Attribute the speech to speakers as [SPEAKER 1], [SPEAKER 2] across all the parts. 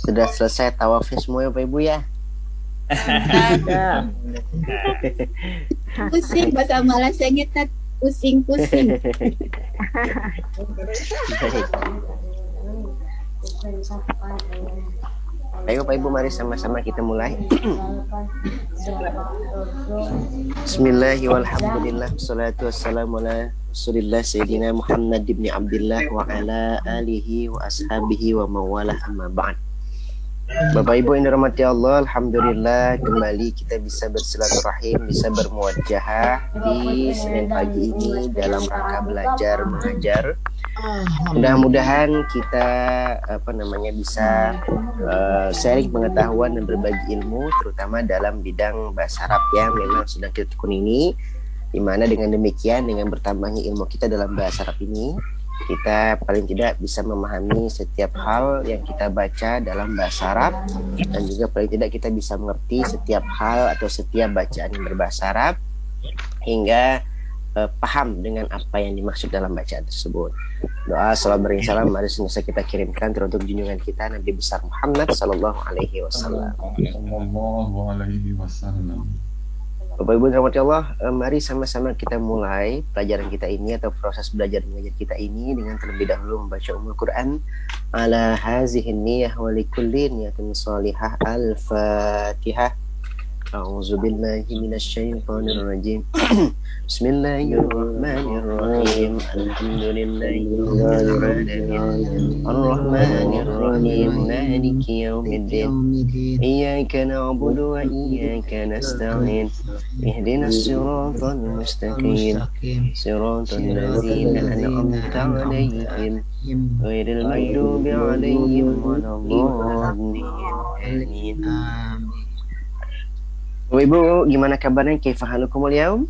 [SPEAKER 1] Sudah selesai tawafnya semua ya Bapak Ibu ya?
[SPEAKER 2] Sudah.
[SPEAKER 3] Pusing bahasa Malaysianya tat pusing-pusing.
[SPEAKER 1] Baik Bapak Ibu, mari sama-sama kita mulai. Bismillahirrahmanirrahim. Wassalatu wassalamu ala Rasulillah Sayyidina Muhammad ibn Abdullah wa ala alihi wa ashabihi wa mawalah amma ba'd. Bapak Ibu yang dirahmati Allah, alhamdulillah kembali kita bisa bersilaturahim, bisa bermuajahah di Senin pagi ini dalam rangka belajar mengajar. Mudah-mudahan kita bisa sharing pengetahuan dan berbagi ilmu, terutama dalam bidang bahasa Arab yang memang sedang kita tekuni ini, di mana dengan demikian, dengan bertambahnya ilmu kita dalam bahasa Arab ini, kita paling tidak bisa memahami setiap hal yang kita baca dalam bahasa Arab, dan juga paling tidak kita bisa mengerti setiap hal atau setiap bacaan yang berbahasa Arab hingga paham dengan apa yang dimaksud dalam bacaan tersebut. Doa salam beri salam mari senantiasa kita kirimkan teruntuk junjungan kita Nabi besar Muhammad sallallahu alaihi wasallam. Bapak Ibu dirahmati Allah, mari sama-sama kita mulai pelajaran kita ini atau proses belajar mengajar kita ini dengan terlebih dahulu membaca Ummul Quran ala hazihin niyah wa likulli niyatin shalihah. Al-Fatihah. A'udzu billahi minasyaitonir rajim. Bismillahirrahmanirrahim. Alhamdulillahirabbil alamin. Arrahmanir rahim. Maliki yaumiddin. Iyyaka na'budu wa iyyaka nasta'in. Ihdinas siratal mustaqim. Siratal ladzina an'amta 'alaihim ghairil maghdubi 'alaihim waladdallin. Amin. Ibu, gimana kabarnya? Kaifa halukumul yaum?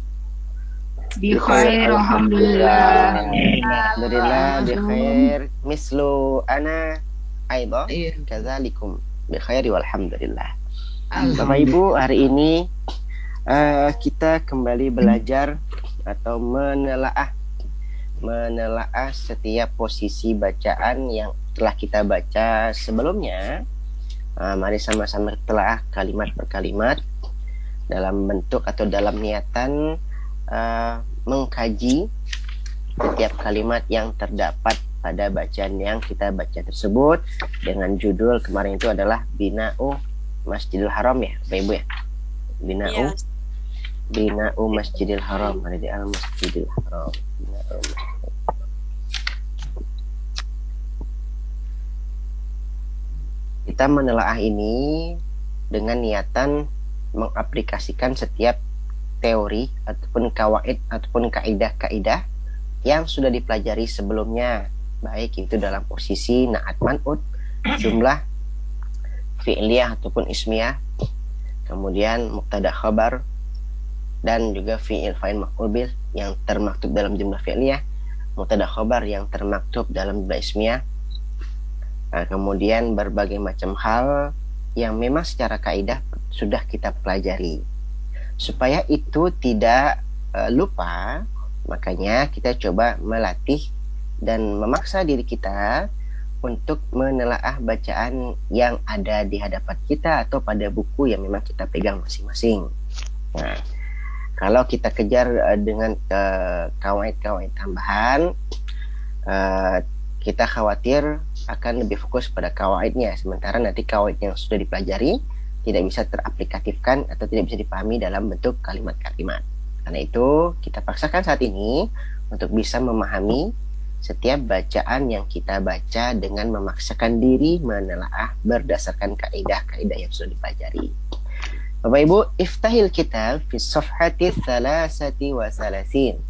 [SPEAKER 2] Bi khair, alhamdulillah.
[SPEAKER 1] Alhamdulillah bi khair. Mislu ana aidha kadzalikum bi khair walhamdulillah. Bapak Ibu, hari ini kita kembali belajar atau menelaah setiap posisi bacaan yang telah kita baca sebelumnya. Mari sama-sama telah kalimat per kalimat dalam bentuk atau dalam niatan mengkaji setiap kalimat yang terdapat pada bacaan yang kita baca tersebut, dengan judul kemarin itu adalah Bina'u Masjidil Haram ya Bapak Ibu ya. Bina'u Masjidil Haram, ada di Al-Masjidil Haram. Kita menelaah ini dengan niatan mengaplikasikan setiap teori ataupun kawaid ataupun kaidah-kaidah yang sudah dipelajari sebelumnya, baik itu dalam posisi na'at man'ut, jumlah fi'liyah ataupun ismiyah, kemudian mubtada khabar, dan juga fi'il fa'il maf'ul bih yang termaktub dalam jumlah fi'liyah, mubtada khabar yang termaktub dalam jumlah ismiyah. Kemudian berbagai macam hal yang memang secara kaidah sudah kita pelajari. Supaya itu tidak lupa, makanya kita coba melatih dan memaksa diri kita untuk menelaah bacaan yang ada di hadapan kita atau pada buku yang memang kita pegang masing-masing. Nah, kalau kita kejar dengan kawaid-kawaid tambahan, kita khawatir akan lebih fokus pada kawaidnya, sementara nanti kawaid yang sudah dipelajari tidak bisa teraplikatifkan atau tidak bisa dipahami dalam bentuk kalimat-kalimat. Karena itu kita paksakan saat ini untuk bisa memahami setiap bacaan yang kita baca dengan memaksakan diri menelaah berdasarkan kaidah-kaidah yang sudah dipelajari. Bapak Ibu, iftahil kitab fi safhati 33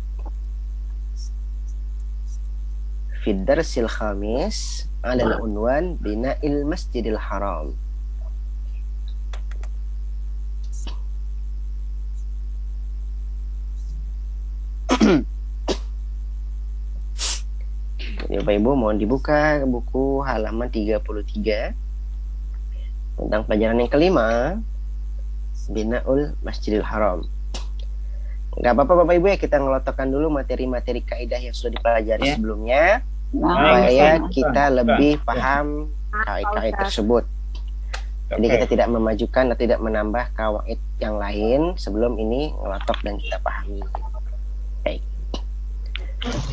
[SPEAKER 1] fi darsil khamis ala unwan bina'il masjidil haram. Jadi Bapak Ibu mohon dibuka buku halaman 33 tentang pelajaran yang kelima, Bina'ul Masjidil Haram. Gak apa-apa Bapak Ibu ya, kita ngelotokkan dulu materi-materi kaidah yang sudah dipelajari sebelumnya, supaya kita lebih paham kaidah tersebut. Jadi kita tidak memajukan dan tidak menambah kawaid yang lain sebelum ini ngelotok dan kita pahami. Baik.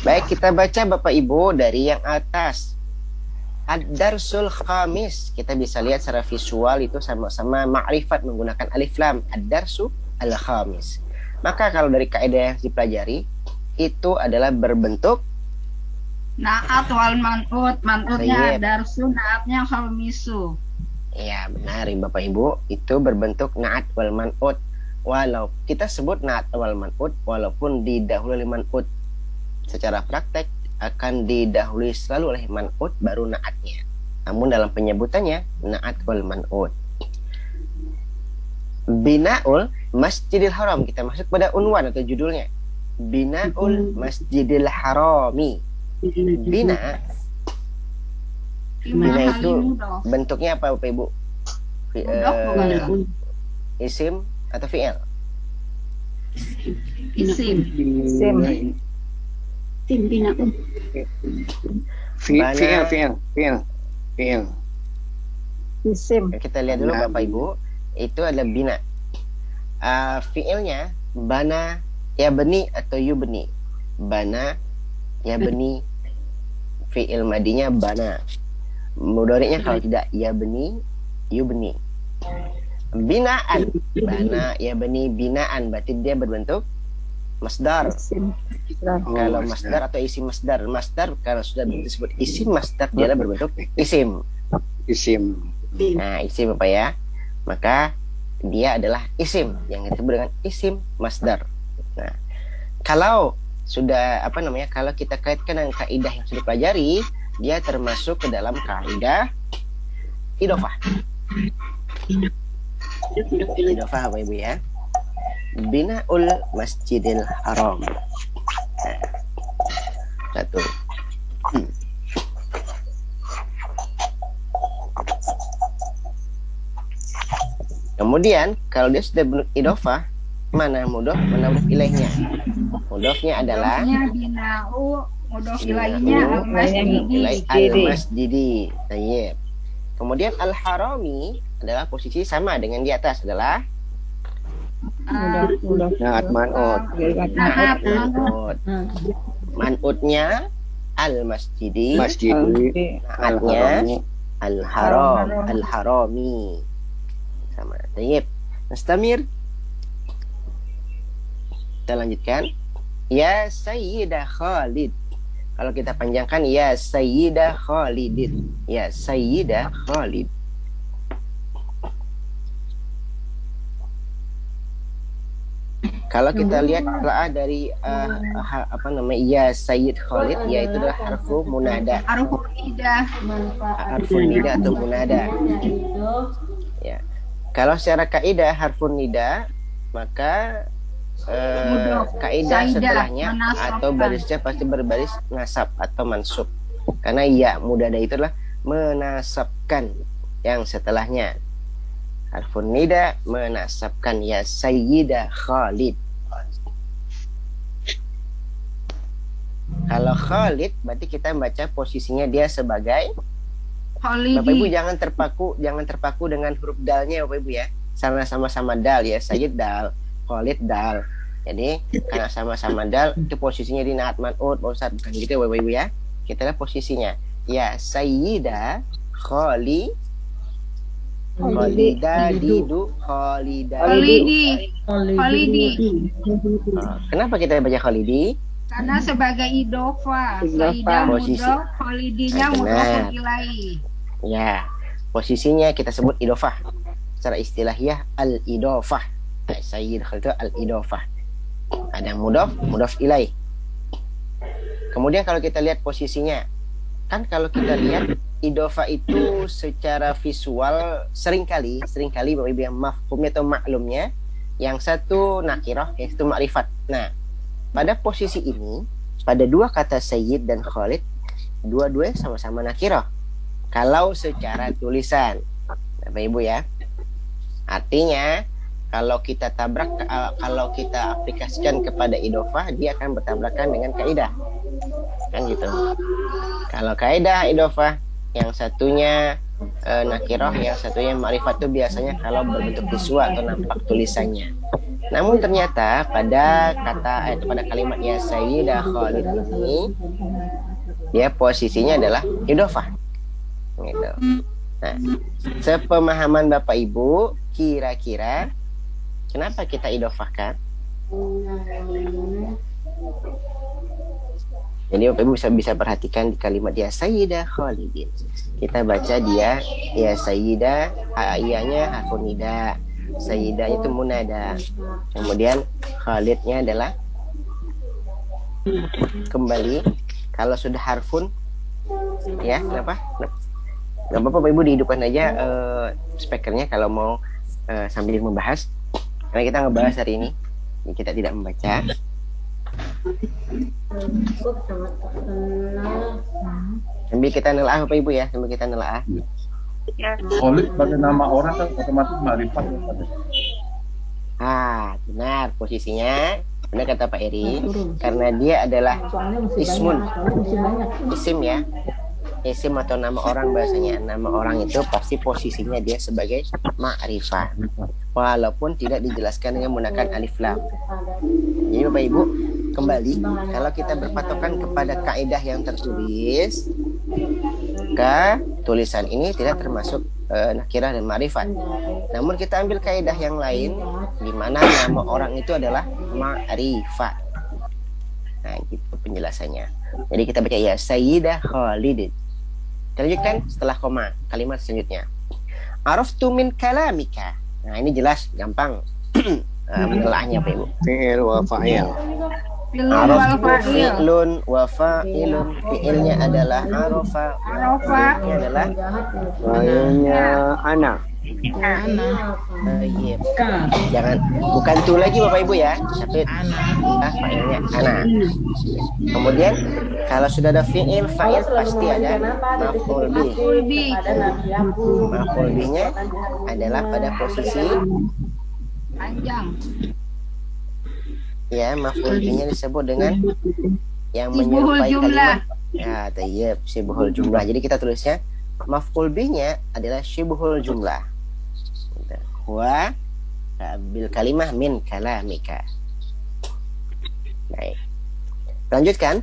[SPEAKER 1] Baik, kita baca Bapak Ibu dari yang atas. Ad-darsul khamis. Kita bisa lihat secara visual itu sama-sama ma'rifat menggunakan alif lam. Ad-darsu al-khamis. Maka kalau dari kaidah yang dipelajari itu adalah berbentuk
[SPEAKER 2] Naat wal man'ut. Man'utnya
[SPEAKER 1] Baik.
[SPEAKER 2] darsu, naatnya khamisu.
[SPEAKER 1] ya benar Bapak Ibu, itu berbentuk naat wal man'ut. Walau kita sebut naat wal man'ut walaupun didahului oleh man'ut. Secara praktek akan didahului selalu oleh man'ut baru naatnya. Namun dalam penyebutannya naat wal man'ut. Binaul Masjidil Haram, kita masuk pada unwan atau judulnya. Binaul Masjidil Harami. Bina
[SPEAKER 2] Gimana
[SPEAKER 1] itu
[SPEAKER 2] mudof?
[SPEAKER 1] bentuknya apa Bapak Ibu?
[SPEAKER 2] Mudof bukan?
[SPEAKER 1] Isim atau fi'il?
[SPEAKER 2] Isim.
[SPEAKER 3] Tim binaun.
[SPEAKER 4] Fi'il.
[SPEAKER 5] Isim.
[SPEAKER 1] Kita lihat dulu
[SPEAKER 4] Bina.
[SPEAKER 1] Bapak Ibu, itu ada bina. Fi'ilnya bana ya beni atau yubni. Bana ya beni, fi'il madinya bana. Mudhari'nya kalau tidak ya beni yubni. Binaan, bana ya beni binaan, berarti dia berbentuk masdar.
[SPEAKER 5] Isim.
[SPEAKER 1] Kalau masdar atau isim masdar, kalau sudah disebut isim masdar dia adalah berbentuk isim.
[SPEAKER 4] Isim.
[SPEAKER 1] Nah, isim apa ya? Maka dia adalah isim yang disebut dengan isim masdar. Nah, kalau sudah kalau kita kaitkan dengan kaidah yang sudah dipelajari, dia termasuk ke dalam kaidah idofah. Idofah Bapak Ibu ya. Binaul Masjidil Haram. Nah, satu. Kemudian kalau dia sudah bentuk idofah, mana mudof, mana mudhof ilaihnya? Mudhofnya adalah
[SPEAKER 2] Mudofnya bina'u, mudof ilainya al-masjidi.
[SPEAKER 1] al-masjidi. Tayyib. Kemudian al-harami adalah posisi sama dengan di atas adalah
[SPEAKER 4] Naat man'ut.
[SPEAKER 2] Naat
[SPEAKER 1] man'ut. Man'utnya al-masjidi,
[SPEAKER 4] Masjidi.
[SPEAKER 1] naatnya al-haram, al-harami. Sama. Tayyib. Nastamir. Kita lanjutkan. Ya Sayyidah Khalid. Kalau kita panjangkan ya Sayyidah Khalidin. Ya Sayyidah Khalid. Kalau kita lihat telah dari ya Sayyid Khalid, yaitu adalah harfu munada.
[SPEAKER 2] Harfu nidah.
[SPEAKER 1] Harfu nida atau munada. Ya. Kalau secara kaidah harfu nida, maka kaidah
[SPEAKER 2] Saidah,
[SPEAKER 1] setelahnya
[SPEAKER 2] menasabkan.
[SPEAKER 1] atau barisnya pasti berbaris nasab atau mansub. Karena ya munada itu adalah menasabkan yang setelahnya. Harfun nida menasabkan ya Sayyidah Khalid. Kalau Khalid berarti kita baca posisinya dia sebagai Bapak Ibu
[SPEAKER 2] Khalidi.
[SPEAKER 1] jangan terpaku dengan huruf dalnya Bapak Ibu ya. Karena sama-sama dal ya, Sayyid dal, Khalid dal. Jadi karena sama-sama dal itu posisinya di naat man'ut, Ustaz, bukan gitu Bapak Ibu ya. Kita lihat posisinya. Ya Sayyidah Khalida didu Khalida.
[SPEAKER 2] Khalidi.
[SPEAKER 1] Kenapa kita baca Khalidi?
[SPEAKER 2] Karena sebagai idofa.
[SPEAKER 5] Idofah.
[SPEAKER 2] Saidah
[SPEAKER 1] Posisi.
[SPEAKER 2] mudof, Khalidinya
[SPEAKER 1] Benar.
[SPEAKER 2] mudof ilaihi.
[SPEAKER 1] Ya, posisinya kita sebut idofah. Secara istilahiyah al-idofah. Sayyid Khalid itu al-idofah. Ada mudof ilaih. Kemudian kalau kita lihat posisinya, kan kalau kita lihat idofah itu secara visual seringkali Bapak Ibu yang mafhumnya atau maklumnya, yang satu nakirah, yang satu ma'rifat. Nah, pada posisi ini, pada dua kata Sayyid dan Khalid, dua-duanya sama-sama nakirah. Kalau secara tulisan, Bapak Ibu ya. Artinya, kalau kita aplikasikan kepada idofah, dia akan bertabrakan dengan kaidah. Kan gitu. Kalau kaidah idofah, yang satunya nakirah, yang satunya ma'rifat itu biasanya kalau berbentuk visual atau nampak tulisannya. Namun ternyata pada pada kalimat ya Sayyidah Khalid ini dia posisinya adalah idhofah. Gitu. Nah, sepemahaman Bapak Ibu, kira-kira kenapa kita idhofahkan? Jadi Bapak Ibu bisa perhatikan di kalimat ya Sayyidah Khalidin. Kita baca dia ya Sayyidah, iyanya harfun nida. Sayyidah itu munada. Kemudian Khalidnya adalah kembali. Kalau sudah harfun ya kenapa? Gak apa-apa Bapak Ibu dihidupkan aja speakernya kalau mau sambil membahas. Karena kita ngebahas hari ini, kita tidak membaca. Sambil kita nelaah Bapak Ibu ya, sambil kita nelaah.
[SPEAKER 6] Khalid pada nama orang kan otomatis ma'rifat.
[SPEAKER 1] Benar posisinya. Benar kata Pak Eri, karena dia adalah ismun, isim ya, isim atau nama orang bahasanya. Nama orang itu pasti posisinya dia sebagai ma'rifah, walaupun tidak dijelaskan dengan menggunakan alif lam. Jadi Bapak Ibu kembali, kalau kita berpatokan kepada kaidah yang tertulis, maka tulisan ini tidak termasuk nakirah dan ma'rifat. Namun kita ambil kaidah yang lain, di mana nama orang itu adalah ma'rifat. Nah, gitu penjelasannya. Jadi kita baca ya Sayyidah Khalidin. Kita lanjutkan setelah koma kalimat selanjutnya. Araftu min kalamika. Nah, ini jelas gampang menelaahnya Pak Ibu.
[SPEAKER 4] Fi'il wa fa'il.
[SPEAKER 1] Araftu fi'lun wa fa'ilun. Fi'ilnya adalah arafa. Fi'ilnya adalah
[SPEAKER 4] Fa'ilnya ana.
[SPEAKER 1] Iya. Jangan bukan tu lagi Bapak Ibu ya. Tapi fa'ilnya ana. Kemudian kalau sudah ada fi'il, fa'il pasti ada maf'ul bih. Maf'ul bihnya adalah pada posisi
[SPEAKER 2] Panjang.
[SPEAKER 1] ya, maf'ul bihnya disebut dengan yang
[SPEAKER 2] Sibhul
[SPEAKER 1] menyerupai
[SPEAKER 2] jumlah.
[SPEAKER 1] kalimat. Ya, tayyib, sibhul jumlah. Jadi kita tulisnya maf'ul bihnya adalah sibhul jumlah. Wa bil kalimah min kalamika. Baik. Lanjutkan.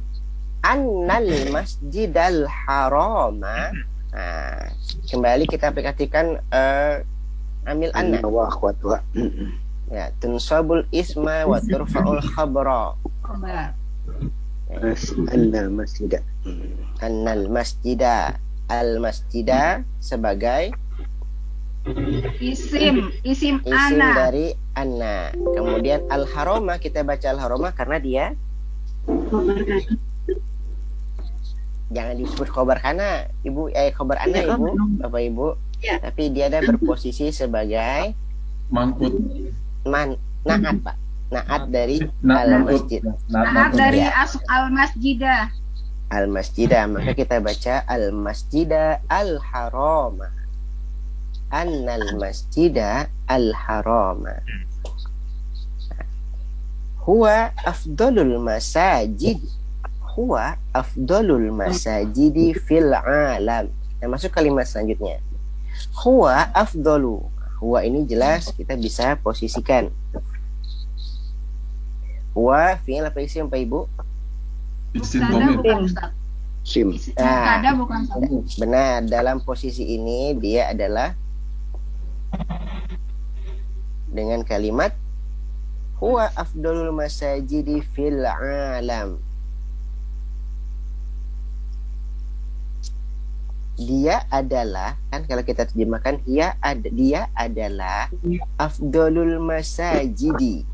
[SPEAKER 1] Annal masjidal harama. Nah, kembali kita perhatikan ambil anna.
[SPEAKER 4] Wa akhwatuha.
[SPEAKER 1] Ya, tunsabul isma wa turfa'ul khabra.
[SPEAKER 2] Khabar.
[SPEAKER 4] Annal masjida.
[SPEAKER 1] Annal masjida. Al masjida sebagai
[SPEAKER 2] Isim
[SPEAKER 1] isim
[SPEAKER 2] ana.
[SPEAKER 1] dari anna. Kemudian al harama, kita baca al harama karena dia jangan disebut khobar kana Ibu, khobar ana Ibu, Bapak Ibu. Tapi dia ada berposisi sebagai
[SPEAKER 6] Mangkut.
[SPEAKER 1] naat Pak. Naat dari al masjid.
[SPEAKER 2] Naat dari al masjidah.
[SPEAKER 1] Al masjidah, maka kita baca al masjidah al harama. Annal masjidah al harama. Huwa afdalul masajid. Huwa afdalul masajidi fil alam. Nah, masuk kalimat selanjutnya. Huwa afdalu. Huwa ini jelas kita bisa posisikan. Huwa fi'il apa isim Pak Ibu?
[SPEAKER 6] Isim
[SPEAKER 2] Mubtada
[SPEAKER 6] domir.
[SPEAKER 2] bukan Ustaz.
[SPEAKER 4] Sim.
[SPEAKER 2] Mubtada bukan Ustaz.
[SPEAKER 1] Benar, dalam posisi ini dia adalah dengan kalimat huwa afdalul masajidi fil alam. Dia adalah, kan kalau kita terjemahkan dia adalah afdalul masajidi,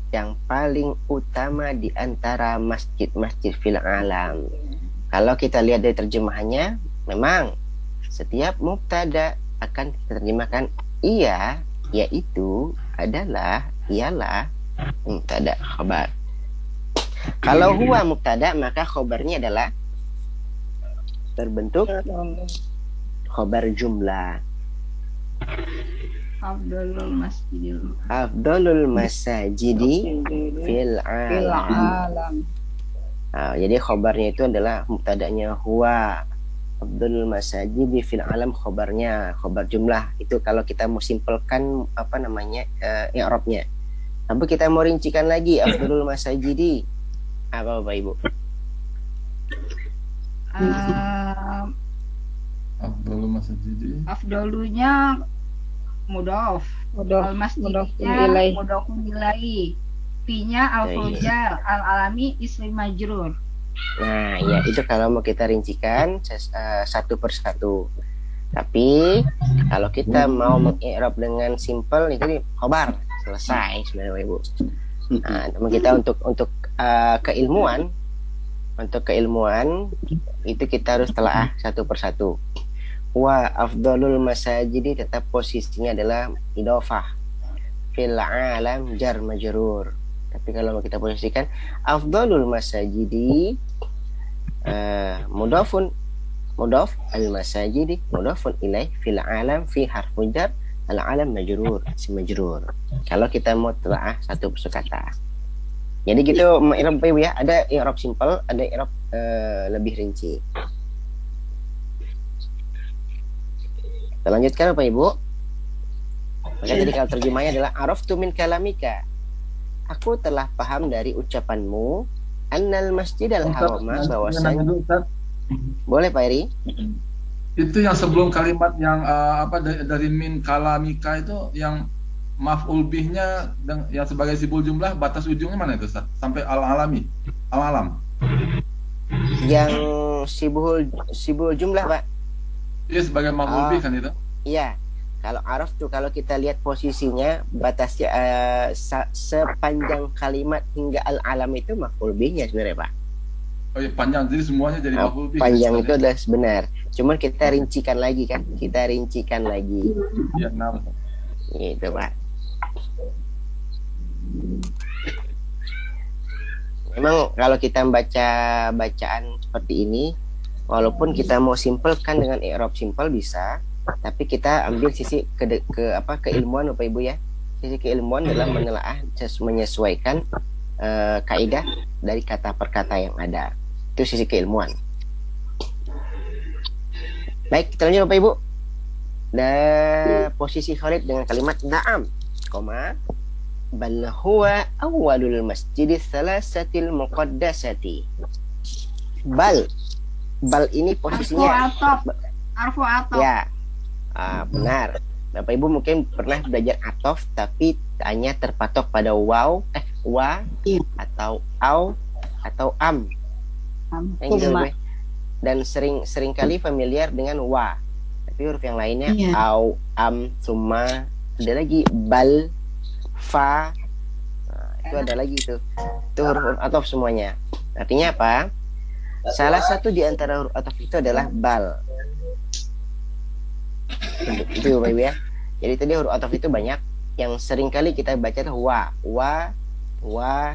[SPEAKER 1] yang paling utama di antara masjid-masjid fil alam. Kalau kita lihat dari terjemahannya, memang setiap mubtada akan kita terjemahkan ia, yaitu, adalah, ialah, mubtada khabar. Kalau huwa mubtada, maka khabarnya adalah berbentuk khabar jumlah. Afdalul masajidi fil alam. Nah, jadi khabarnya itu adalah mubtadanya huwa. Afdalul masajid fil alam khobarnya, khobar jumlah. Itu kalau kita mau simpelkan apa namanya i'rabnya. Tapi kita mau rincikan lagi afdalul masajidi. Apa Bapak Ibu?
[SPEAKER 6] Abdul Masjidi.
[SPEAKER 2] Afdolunya mudof.
[SPEAKER 5] Mudof,
[SPEAKER 2] Al-masjidnya
[SPEAKER 5] ilaih.
[SPEAKER 2] mudofun ilaih. Fi-nya al-fujal, al-alami ismi majrur.
[SPEAKER 1] Nah, ya itu kalau mau kita rincikan satu persatu. Tapi kalau kita mau mengi'rab dengan simple itu khobar, selesai sebenarnya Bapak Ibu. Nah, namun kita untuk keilmuan itu kita harus telaah satu persatu. Wa afdalul masajidi tetap posisinya adalah idhofah fil alam jar majrur. Tapi kalau mau kita posisikan afdalul masajidi mudaf al masajidi mudafun ilaih fil alam fi harfu jar al alam majrur si majrur. Kalau kita mau telaah satu kata. Jadi gitu i'rab Ibu ya, ada i'rab simple, ada i'rab lebih rinci. Kita lanjutkan Bapak Ibu. Maka tadi kalau terjemahnya adalah araftu min kalamika. Aku telah paham dari ucapanmu annal masjidal harama bahwasanya. Boleh Pak Eri?
[SPEAKER 6] Itu yang sebelum kalimat yang dari min kalamika itu yang maf'ul bihnya yang sebagai sibul jumlah, batas ujungnya mana itu Ustaz? Sampai al-alami, al-alam.
[SPEAKER 1] Yang sibul jumlah Pak.
[SPEAKER 6] Iya sebagai maf'ul bih kan itu?
[SPEAKER 1] Iya. Kalau araf tuh kalau kita lihat posisinya batasnya sepanjang kalimat hingga al-alam itu maf'ul bihnya sebenarnya Pak.
[SPEAKER 6] Oh iya panjang, jadi semuanya jadi maf'ul bih.
[SPEAKER 1] Panjang itu adalah benar. Cuman kita rincikan lagi kan? Iya,
[SPEAKER 6] nah.
[SPEAKER 1] Gitu Pak. Memang kalau kita baca bacaan seperti ini, walaupun kita mau simpelkan dengan i'rab simpel bisa, tapi kita ambil sisi keilmuan Bapak Ibu ya. Sisi keilmuan dalam menelaah menyesuaikan kaidah dari kata per kata yang ada. Itu sisi keilmuan. Baik, kita lanjut Bapak Ibu. Posisi Khalid dengan kalimat na'am, bal huwa awwalul masjidis salasatil muqaddasati. Bal ini posisinya
[SPEAKER 2] Arfu atop.
[SPEAKER 1] ya. Benar. Bapak Ibu mungkin pernah belajar atof tapi hanya terpatok pada wa atau au atau am. Gitu, dan sering kali familiar dengan wa. Tapi huruf yang lainnya au, am, summa, ada lagi bal, fa. Itu ada lagi itu huruf atof semuanya. Artinya apa? Salah satu di antara huruf atof itu adalah bal. Itu Bapak Ibu ya. Jadi tadi huruf atof itu banyak. Yang sering kali kita baca adalah wa.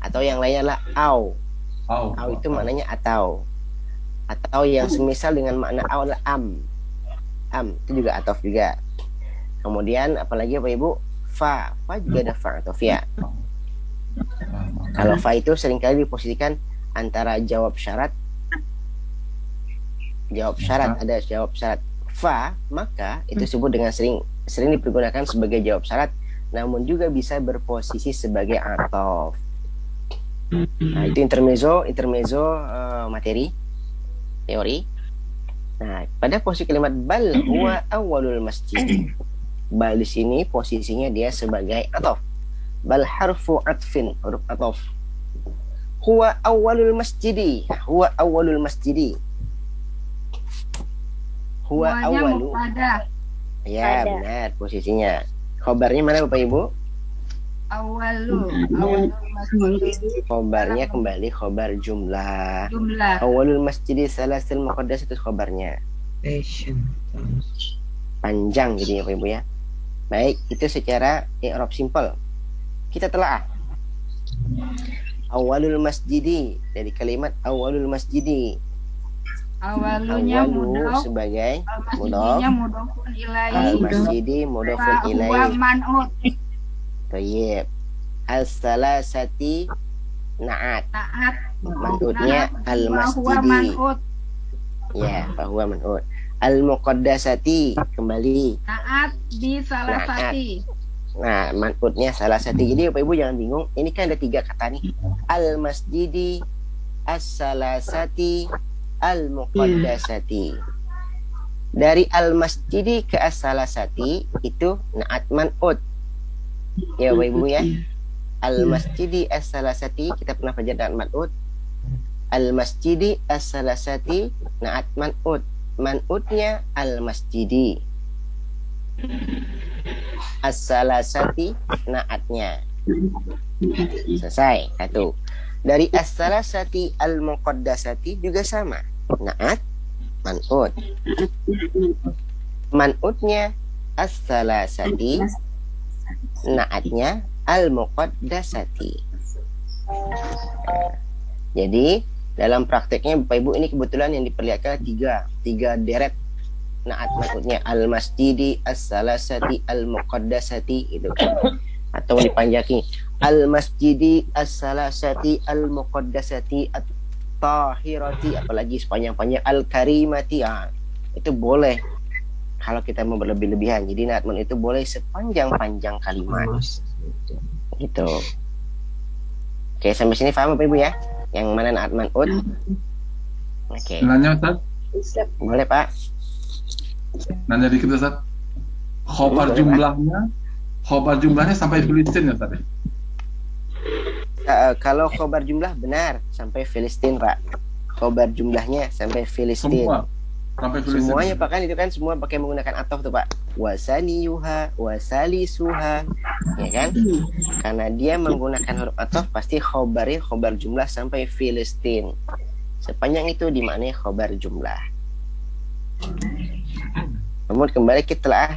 [SPEAKER 1] Atau yang lainnya adalah au. Au itu maknanya atau yang semisal dengan makna au adalah am itu juga atof juga. Kemudian apalagi Bapak Ibu, fa juga ada fa atof ya. Kalau fa itu seringkali diposisikan antara jawab syarat ada jawab syarat fa, maka itu disebut dengan sering dipergunakan sebagai jawab syarat, namun juga bisa berposisi sebagai atof. Nah, itu intermezzo materi teori. Nah, pada posisi kalimat bal huwa awwalul masjid. Bal di sini posisinya dia sebagai atof. Bal harfu atfin, huruf atof. Huwa awwalul masjidi. Huwa awwalu. Ya, benar posisinya. Khobarnya mana Bapak Ibu?
[SPEAKER 2] Awalul
[SPEAKER 1] Khobarnya kembali khobar jumlah. Awalul masjidi salasil muqaddas itu khobarnya. Panjang jadi Bapak Ibu ya. Baik, itu secara i'rab simple. Kita telaah. Awalul masjidi dari kalimat awalul masjidi.
[SPEAKER 2] Awalunya mudhof
[SPEAKER 1] sebagai
[SPEAKER 2] mudhof ilaihi.
[SPEAKER 1] Al-masjidi mudhofun ilaihi.
[SPEAKER 2] Wa man'ut.
[SPEAKER 1] Tayyib. Al-salasati na'at. Man'utnya al-masjidi. Ya, fahuwa man'ut. Al-muqaddasati kembali.
[SPEAKER 2] Naat di salah sati.
[SPEAKER 1] Nah, man'utnya salah satu. Jadi Bapak Ibu jangan bingung. Ini kan ada 3 kata nih. Al-masjidi, as-salasati, al-muqaddasati. Dari al-masjidi ke as-salasati itu naat man'ut. Ya Bapak Ibu ya. Al-masjidi as-salasati kita pernah belajar naat man'ut. Al-masjidi as-salasati naat man'ut. Man'utnya al-masjidi. As-salasati naatnya. Selesai. Satu. Dari as-salasati al-muqaddasati juga sama. Naat man'ut. Man'utnya as-salasati, naatnya al-muqaddasati. Jadi dalam prakteknya Bapak Ibu ini kebetulan yang diperlihatkan tiga deret naat man'utnya al-masjidi, as-salasati, al-muqaddasati itu kan. Atau dipanjaki al-masjidi, as-salasati, al-muqaddasati, at-tahirati, apalagi sepanjang-panjang al-karimati. Itu boleh kalau kita mau berlebih-lebihan. Jadi naat man'ut itu boleh sepanjang-panjang kalimat. Gitu. Oke, sampai sini paham Bapak Ibu ya? Yang mana naat man'ut? Oke.
[SPEAKER 6] Nanya Ustaz?
[SPEAKER 1] Boleh Pak?
[SPEAKER 6] Nanya dikit Ustaz. Khobar jumlahnya sampai Filistin ya Ustaz?
[SPEAKER 1] Kalau khobar jumlah benar sampai Filistin Pak. Khobar jumlahnya sampai Filistin.
[SPEAKER 6] Semua sampai Filistin.
[SPEAKER 1] Semuanya Pak, kan itu kan semua pakai menggunakan atof tuh Pak. Wasaniyuha, wasalisuha, ya kan? Karena dia menggunakan huruf atof, pasti khobarnya khobar jumlah sampai Filistin. Sepanjang itu dimaknai khobar jumlah. Kemudian kembali kita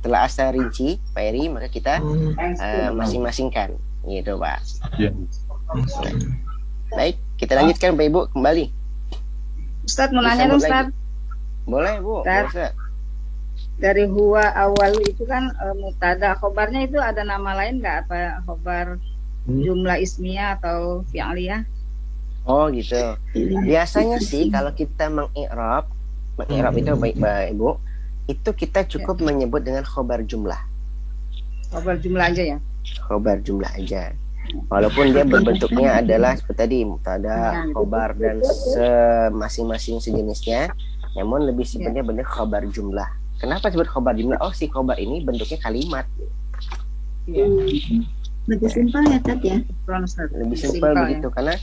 [SPEAKER 1] telah asa rinci Pak Eri, maka kita masing-masingkan, gitu Pak.
[SPEAKER 6] Ya.
[SPEAKER 1] Baik, kita lanjutkan Pak Ibu kembali.
[SPEAKER 2] Ustaz mau nanya dong Ustaz.
[SPEAKER 1] Boleh Bu.
[SPEAKER 2] Ustaz.
[SPEAKER 1] Boleh.
[SPEAKER 2] Dari huwa awal itu kan mubtada. Khobarnya itu ada nama lain nggak? Apa khobar jumlah ismiyah atau fi'liyah?
[SPEAKER 1] Oh gitu. Biasanya sih kalau kita mengi'rab itu baik Ibu, itu kita cukup menyebut dengan khobar jumlah.
[SPEAKER 2] Khobar jumlah aja ya?
[SPEAKER 1] Khobar jumlah aja. Walaupun dia berbentuknya adalah seperti tadi mubtada, khobar dan masing-masing sejenisnya, namun lebih sifatnya benar khobar jumlah. Kenapa disebut khobar jumlah? Oh, si khobar ini bentuknya kalimat.
[SPEAKER 3] Lebih simpel ya Tat ya.
[SPEAKER 1] Lebih simpel begitu ya. Karena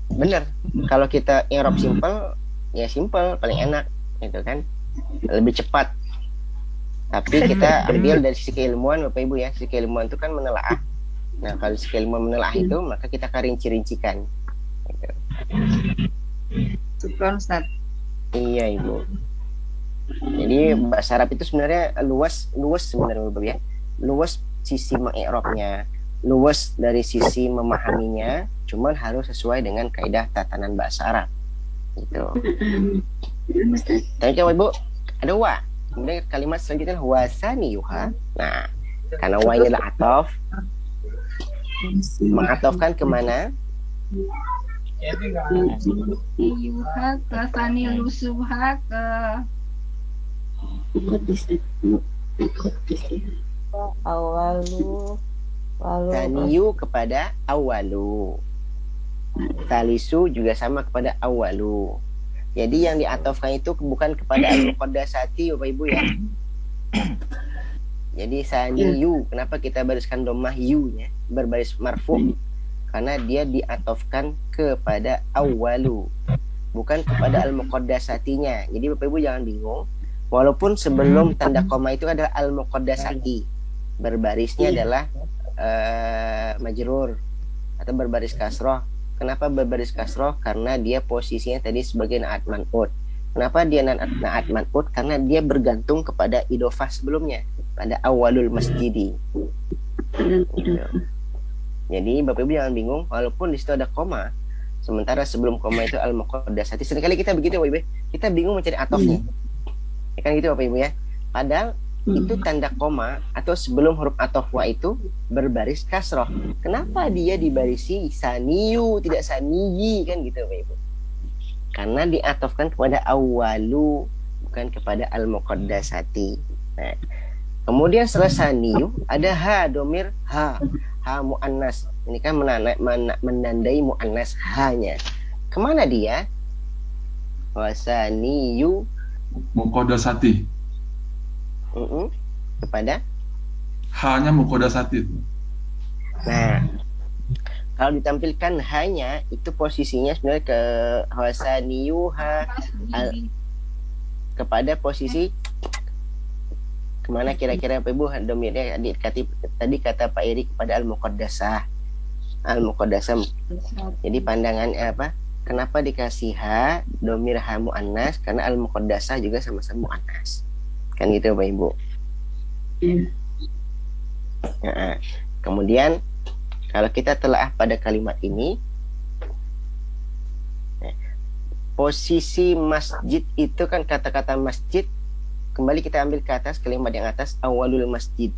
[SPEAKER 1] benar kalau kita i'rab simpel, ya simpel paling enak gitu kan. Lebih cepat. Tapi kita ambil dari sisi keilmuan Bapak Ibu ya. Sisi keilmuan itu kan menelaah. Nah, kalau sisi keilmuan menelaah itu, maka kita akan rinci-rincikan. Gitu.
[SPEAKER 2] Syukron Ustaz.
[SPEAKER 1] Iya Ibu. Jadi bahasa Arab itu sebenarnya luas sebenarnya Bapak ya. Luas sisi mengi'rabnya, luas dari sisi memahaminya, cuman harus sesuai dengan kaidah tatanan bahasa Arab. Gitu. Tapi Ibu, ada wa. Kemudian kalimat selanjutnya wasaniyuha. Nah, karena wa ini adalah atof, mengatofkan kemana?
[SPEAKER 2] Yuha ke sanilusuha ke
[SPEAKER 5] Awalu.
[SPEAKER 1] Taniyu kepada awalu. Talisu juga sama kepada awalu. Jadi yang diatofkan itu bukan kepada al-muqaddasati Bapak Ibu ya. Jadi saniyu, kenapa kita bariskan dhammah yu-nya berbaris marfu? Karena dia diatofkan kepada awalu, bukan kepada al-muqaddasatinya. Jadi Bapak Ibu jangan bingung. Walaupun sebelum tanda koma itu adalah al-muqaddasati, berbarisnya adalah majrur atau berbaris kasroh. Kenapa berbaris kasroh? Karena dia posisinya tadi sebagai naat man'ut. Kenapa dia naat man'ut? Karena dia bergantung kepada idofah sebelumnya, pada awalul masjidi. Jadi Bapak Ibu jangan bingung, walaupun di situ ada koma, sementara sebelum koma itu al-muqaddasati. Seringkali kita begitu Bapak Ibu, kita bingung mencari atofnya. Ya kan gitu Bapak Ibu ya. Padahal itu tanda koma atau sebelum huruf atof wa itu berbaris kasroh. Kenapa dia dibarisi saniyu tidak saniyi kan gitu Bapak Ibu? karena diatofkan kepada awalu, bukan kepada al-muqaddasati. Nah, kemudian setelah saniyu ada ha, domir ha muannas. Ini kan menandai muannas hanya. Kemana dia? Wasaniyu
[SPEAKER 6] Muqaddasati.
[SPEAKER 1] kepada.
[SPEAKER 6] Hanya muqaddasati.
[SPEAKER 1] Nah, kalau ditampilkan hanya itu posisinya sebenarnya ke wasaniyu kepada posisi kemana kira-kira Pak Ibu domirnya tadi kata Pak Iri kepada al-muqaddasah. Jadi pandangannya apa? Kenapa dikasih ha domir ha muannas? Karena al-muqaddasah juga sama-sama muannas. Kan gitu Pak Ibu. Nah, kemudian kalau kita telaah pada kalimat ini, posisi masjid itu kan kata-kata masjid, kembali kita ambil ke atas, kalimat yang atas awalul masjid.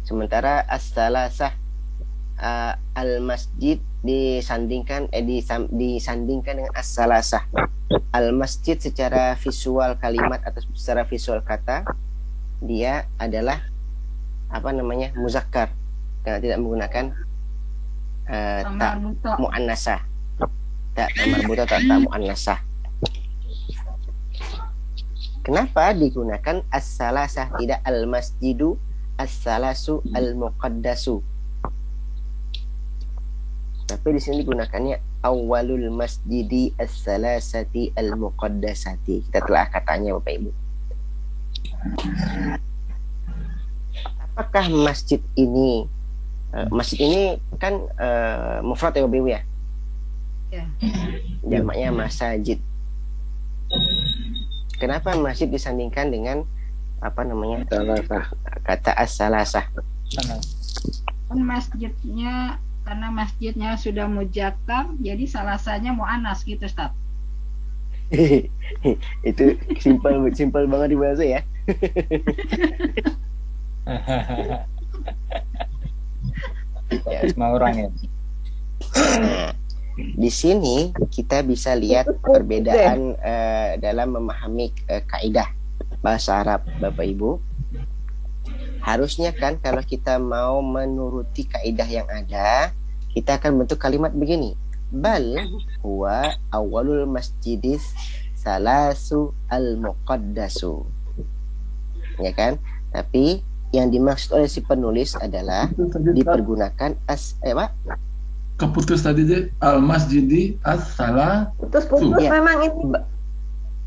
[SPEAKER 1] Sementara as-salasah al-masjid disandingkan dengan as-salasah. Al-masjid secara visual kalimat atau secara visual kata dia adalah muzakkar karena tidak menggunakan tak muannasah. Tak marbuta tak muannasah. Kenapa digunakan as-salasah tidak al-masjidu, as-salasu al-muqaddasu? Tapi di sini digunakannya awalul masjidi as-salasati al-muqaddasati. Kita telah katanya Bapak Ibu. Apakah masjid ini kan mufrad ya Bapak Ibu ya?
[SPEAKER 2] Ya.
[SPEAKER 1] Jamaknya masajid. Kenapa masjid disandingkan dengan
[SPEAKER 4] Salasah.
[SPEAKER 1] kata as-salasah?
[SPEAKER 5] Kan masjidnya, karena masjidnya sudah mujakkar, jadi salasanya muannas gitu, Ustaz.
[SPEAKER 1] Itu simpel banget dibahasa ya.
[SPEAKER 7] Semua orang ya.
[SPEAKER 1] Nah, di sini kita bisa lihat perbedaan dalam memahami kaidah bahasa Arab Bapak Ibu. Harusnya kan kalau kita mau menuruti kaidah yang ada, kita akan bentuk kalimat begini. Bal huwa awalul masjidis salasu al-muqaddasu. Ya kan? Tapi yang dimaksud oleh si penulis adalah dipergunakan
[SPEAKER 6] Keputus tadi deh al-masjidi as-salah.
[SPEAKER 3] Putus
[SPEAKER 1] Ya.
[SPEAKER 3] memang ini.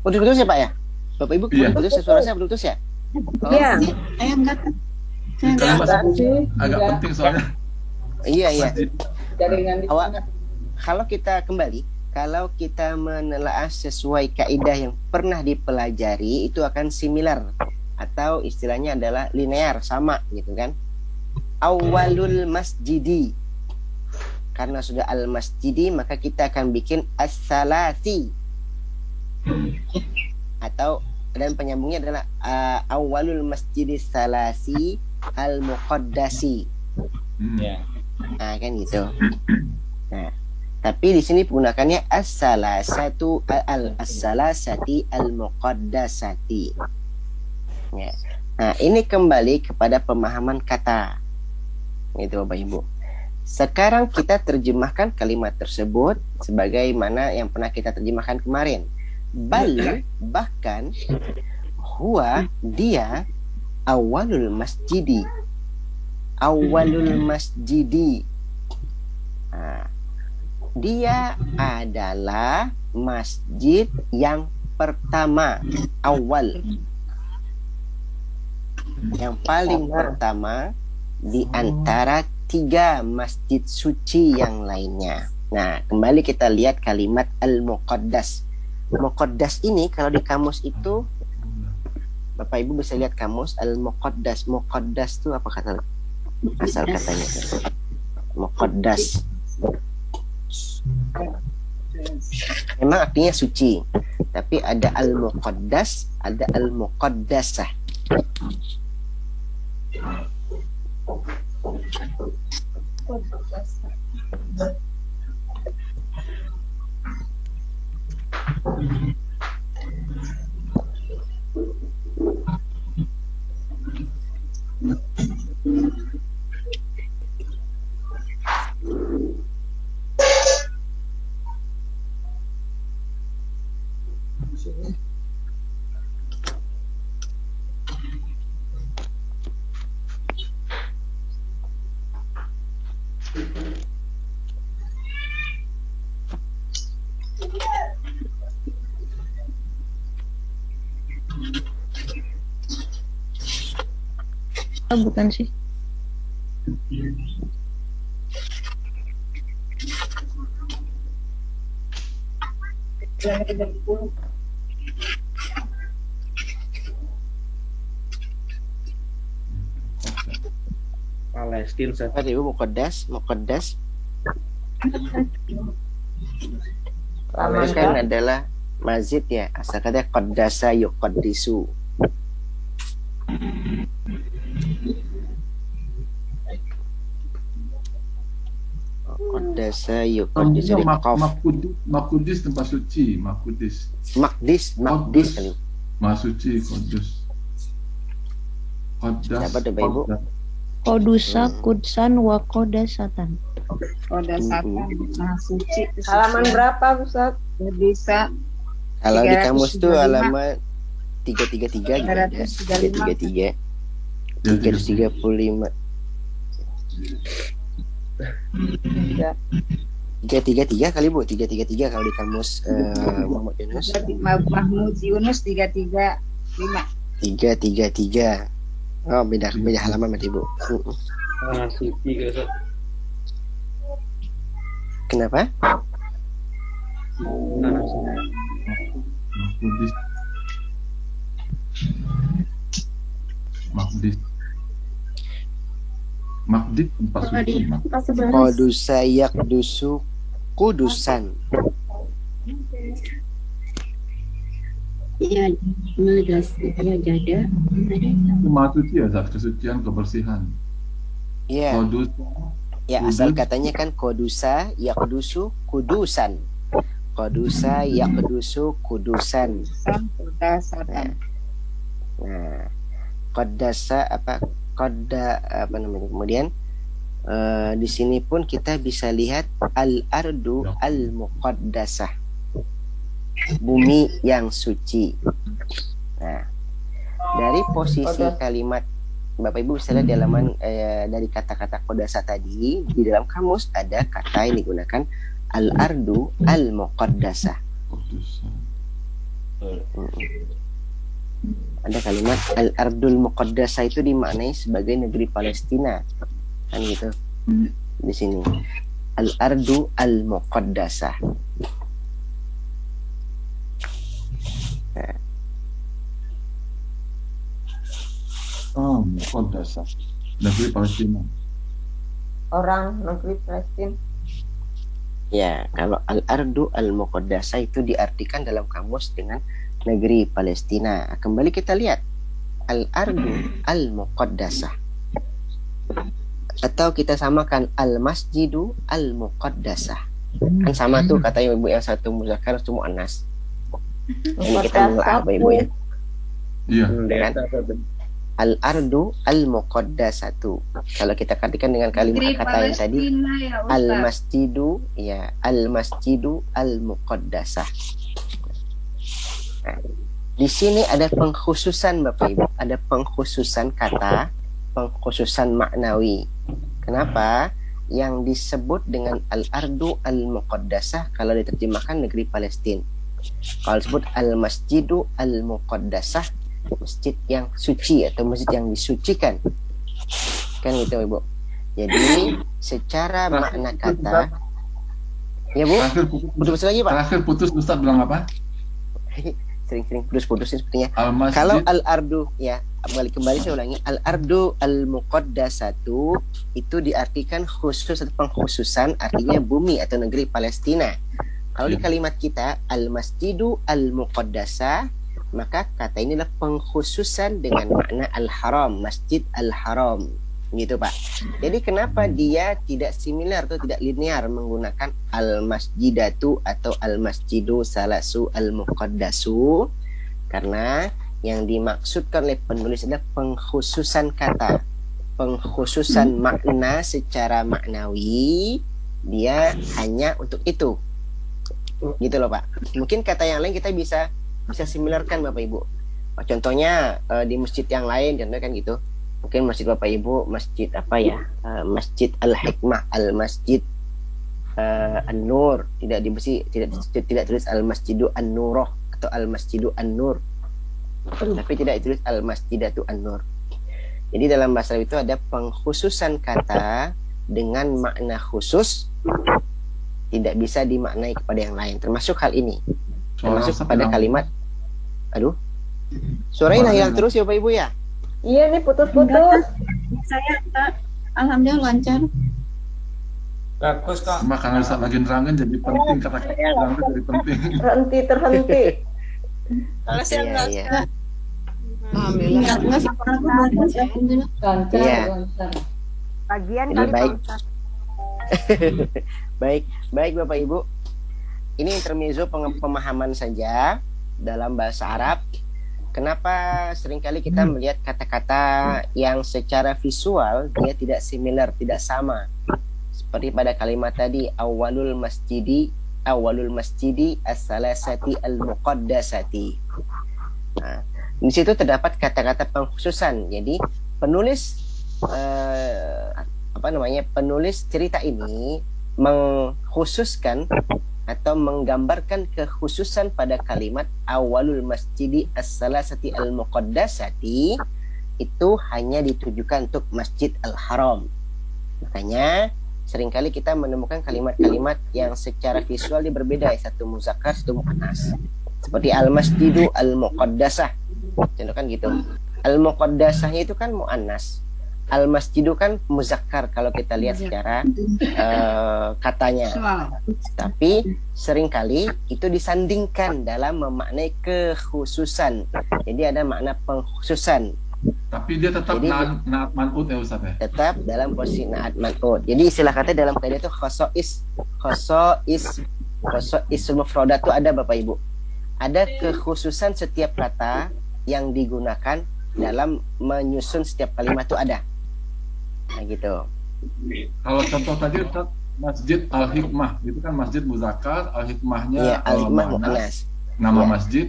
[SPEAKER 1] Putus ya Pak ya? Bapak Ibu
[SPEAKER 6] Iya.
[SPEAKER 1] putus ya, suara saya putus ya?
[SPEAKER 3] Iya. Saya enggak.
[SPEAKER 6] Agak penting soalnya.
[SPEAKER 1] Iya.
[SPEAKER 6] Masjid.
[SPEAKER 1] Kalau kita menelaah sesuai kaidah yang pernah dipelajari, itu akan similar atau istilahnya adalah linear, sama gitu kan. Awalul masjidi, karena sudah al-masjidi maka kita akan bikin as-salasi, atau dan penyambungnya adalah awalul masjidis salasi al-muqaddasi.
[SPEAKER 7] Ya.
[SPEAKER 1] Nah, kan gitu. Nah, tapi di sini penggunakannya as-salasatu as-salasati al-muqaddasati. Ya. Nah, ini kembali kepada pemahaman kata. Itu Bapak Ibu. Sekarang kita terjemahkan kalimat tersebut sebagaimana yang pernah kita terjemahkan kemarin. Bal, bahkan huwa, dia awalul masjidi. Awalul masjidi. Nah, dia adalah masjid yang pertama, awal, yang paling pertama di antara 3 masjid suci yang lainnya. Nah, kembali kita lihat kalimat al-muqaddas. Muqaddas ini kalau di kamus itu Bapak Ibu bisa lihat kamus al-muqaddas. Muqaddas itu apa kata asal katanya? Muqaddas. Memang artinya suci, tapi ada al-muqaddas, ada al-muqaddasah.
[SPEAKER 3] Bukan sih.
[SPEAKER 4] Palestina Ustaz.
[SPEAKER 1] Apa Ibu Muqaddas? Muqaddas itu kan adalah mazid ya. Asal kata qaddasa yuqaddisu. Qaddasa yuqaddisu.
[SPEAKER 6] Makudis tempat suci, makudis.
[SPEAKER 1] Maqdis kali.
[SPEAKER 6] Maha suci, kudus. Qaddas.
[SPEAKER 1] Dapat ada Ibu?
[SPEAKER 3] Kodusa, kudsan, wa kodasatan.
[SPEAKER 2] Kodasatan, maha suci.
[SPEAKER 7] Halaman berapa, Ustaz?
[SPEAKER 2] Bisa.
[SPEAKER 1] Kalau di kamus tuh
[SPEAKER 2] 335.
[SPEAKER 1] halaman 333 gitu ya. 333. 335. 333 kali Bu, 333 kalau di kamus Muhammad Yunus.
[SPEAKER 2] Mahmud Yunus 335.
[SPEAKER 1] 333. Oh, beda halaman berarti Bu.
[SPEAKER 4] Maha suci gitu Ustaz.
[SPEAKER 1] Kenapa?
[SPEAKER 6] Makudis. Makdis. Makdis tempat suci.
[SPEAKER 1] Qadusa yaqdusu kudusan.
[SPEAKER 3] Iya, megas, ya jada.
[SPEAKER 6] Itu maha suci ya, zat kesucian, kebersihan.
[SPEAKER 1] Iya.
[SPEAKER 6] Kudus.
[SPEAKER 1] Ya, asal katanya kan qadusa yaqdusu kudusan. Qadusa yaqdusu kudusan.
[SPEAKER 2] Kodasatan.
[SPEAKER 1] Nah, qaddasa apa namanya? Kemudian di sini pun kita bisa lihat al-ardu al-muqaddasah. Bumi yang suci. Nah, dari posisi kalimat Bapak Ibu bisa lihat di halaman dari kata-kata qadasa tadi, di dalam kamus ada kata yang digunakan al-ardu al-muqaddasah. Ada kalimat al-ardul muqaddasah itu dimaknai sebagai negeri Palestina. Kan gitu. Di sini. Al-ardu al-muqaddasah.
[SPEAKER 6] Oh, Muqaddasah. Negeri Palestina.
[SPEAKER 7] Orang negeri Palestina.
[SPEAKER 1] Ya, kalau al-ardu al-muqaddasah itu diartikan dalam kamus dengan negeri Palestina. Kembali kita lihat al-ardu al-muqaddasah. Atau kita samakan al-masjidu al-muqaddasah. Kan sama tuh kata ibu yang satu muzakkar satu muannas. Ini kita mengalah Ibu ya.
[SPEAKER 6] Iya.
[SPEAKER 1] Kan? Al-ardu al-muqaddasatu. Kalau kita katakan dengan kalimat kata yang tadi al-masjidu ya, al-masjidu al-muqaddasah. Nah, di sini ada pengkhususan Bapak Ibu, ada pengkhususan kata, pengkhususan maknawi. Kenapa? Yang disebut dengan al-ardu al-muqaddasah kalau diterjemahkan negeri Palestina. Kalau disebut al-masjidu al-muqaddasah, masjid yang suci atau masjid yang disucikan. Kan gitu Ibu. Jadi secara makna kata, ya Bu, putus lagi Pak.
[SPEAKER 6] Terakhir putus Ustaz bilang apa?
[SPEAKER 1] Sering-sering putus-putusin sepertinya.
[SPEAKER 6] Al-masjid.
[SPEAKER 1] Kalau al-ardu ya, kembali saya ulangi, al-ardu al-muqaddasatu itu diartikan khusus atau pengkhususan, artinya bumi atau negeri Palestina. Kalau di kalimat kita al-masjidu al-muqaddasah, maka kata ini adalah pengkhususan dengan makna al-haram, masjid al-haram. Gitu Pak. Jadi kenapa dia tidak similar atau tidak linear menggunakan al-masjidatu atau al-masjidu salasu al-muqaddasu? Karena yang dimaksudkan oleh penulis adalah pengkhususan kata, pengkhususan makna secara maknawi, dia hanya untuk itu. Gitu loh Pak. Mungkin kata yang lain kita bisa similarkan Bapak Ibu. Contohnya di masjid yang lain contohnya kan gitu. Mungkin masjid Bapak Ibu, masjid apa ya? Masjid Al-Hikmah, Al-Masjid An-Nur, tidak tulis Al-Masjidu An-Nuroh atau Al-Masjidu An-Nur. Tapi tidak tulis Al-Masjidatu An-Nur. Jadi dalam bahasa Arab itu ada pengkhususan kata dengan makna khusus, tidak bisa dimaknai kepada yang lain. Termasuk hal ini. Termasuk pada kalimat. Aduh. Suaranya hilang terus ya Bapak Ibu ya?
[SPEAKER 7] Iya nih putus-putus.
[SPEAKER 3] Saya alhamdulillah lancar.
[SPEAKER 4] Bagus Kak.
[SPEAKER 6] Karena Ustaz lagi nerangin jadi penting, kata-kata nerangin jadi penting.
[SPEAKER 7] Terhenti.
[SPEAKER 1] Iya.
[SPEAKER 3] Enggak alhamdulillah.
[SPEAKER 7] Lancar,
[SPEAKER 1] Iya.
[SPEAKER 7] lancar.
[SPEAKER 2] Bagian
[SPEAKER 1] Jadi
[SPEAKER 2] kali
[SPEAKER 1] baik.
[SPEAKER 2] Pak Ustaz.
[SPEAKER 1] baik Bapak Ibu. Ini intermezzo pemahaman saja dalam bahasa Arab. Kenapa seringkali kita melihat kata-kata yang secara visual dia tidak similar, tidak sama. Seperti pada kalimat tadi, awalul masjidi as-salasati al-muqaddasati. Nah, di situ terdapat kata-kata pengkhususan. Jadi penulis penulis cerita ini mengkhususkan atau menggambarkan kekhususan pada kalimat awalul masjidi as-salasati al-muqaddasati itu hanya ditujukan untuk Masjid Al-Haram. Makanya seringkali kita menemukan kalimat-kalimat yang secara visual dia berbeda, satu muzakkar, satu muannas. Seperti al-masjidu al-muqaddasah. Contoh kan gitu. Al-muqaddasahnya itu kan muannas. Al-masjidu kan muzakkar kalau kita lihat secara katanya. Tapi seringkali itu disandingkan dalam memaknai kekhususan. Jadi ada makna pengkhususan.
[SPEAKER 6] Tapi dia tetap naat man'ut ya Ustaz ya?
[SPEAKER 1] Tetap dalam posisi naat man'ut. Jadi istilah kata dalam kaidah itu khosoisul mufradat itu ada Bapak Ibu. Ada kekhususan setiap kata yang digunakan dalam menyusun setiap kalimat itu ada. Nah gitu.
[SPEAKER 6] Kalau contoh tadi Ustaz, Masjid Al-Hikmah itu kan masjid muzakkar, Al-Hikmahnya
[SPEAKER 1] Iya, Al-Hikmah
[SPEAKER 6] muannas,
[SPEAKER 1] muannas.
[SPEAKER 6] nama
[SPEAKER 1] Iya.
[SPEAKER 6] masjid,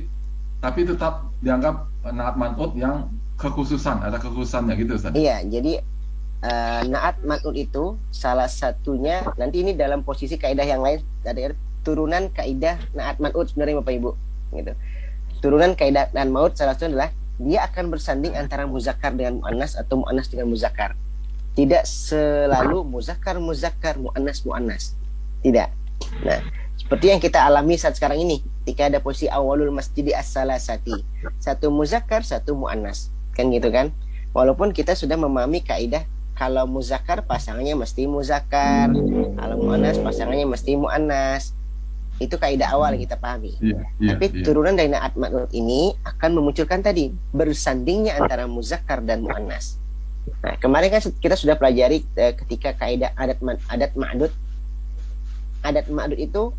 [SPEAKER 6] tapi tetap dianggap naat man'ut yang kekhususan, ada kekhususannya gitu Ustaz.
[SPEAKER 1] Iya, jadi naat man'ut itu salah satunya, nanti ini dalam posisi kaidah yang lain ada turunan kaidah naat man'ut sebenarnya Bapak Ibu gitu. Turunan kaidah naat man'ut salah satunya adalah dia akan bersanding antara muzakkar dengan muannas atau muannas dengan muzakkar. Tidak selalu muzakkar, muannas. Tidak. Nah, seperti yang kita alami saat sekarang ini, ketika ada posisi awalul masjidi as-salasati, satu muzakkar, satu muannas. Kan gitu kan? Walaupun kita sudah memahami kaidah kalau muzakkar pasangannya mesti muzakkar, kalau muannas pasangannya mesti muannas. Itu kaidah awal yang kita pahami. Tapi turunan dari naat man'ut ini akan memunculkan tadi bersandingnya antara muzakkar dan muannas. Nah, kemarin kan kita sudah pelajari ketika kaidah adat ma'dud. Adat ma'dud itu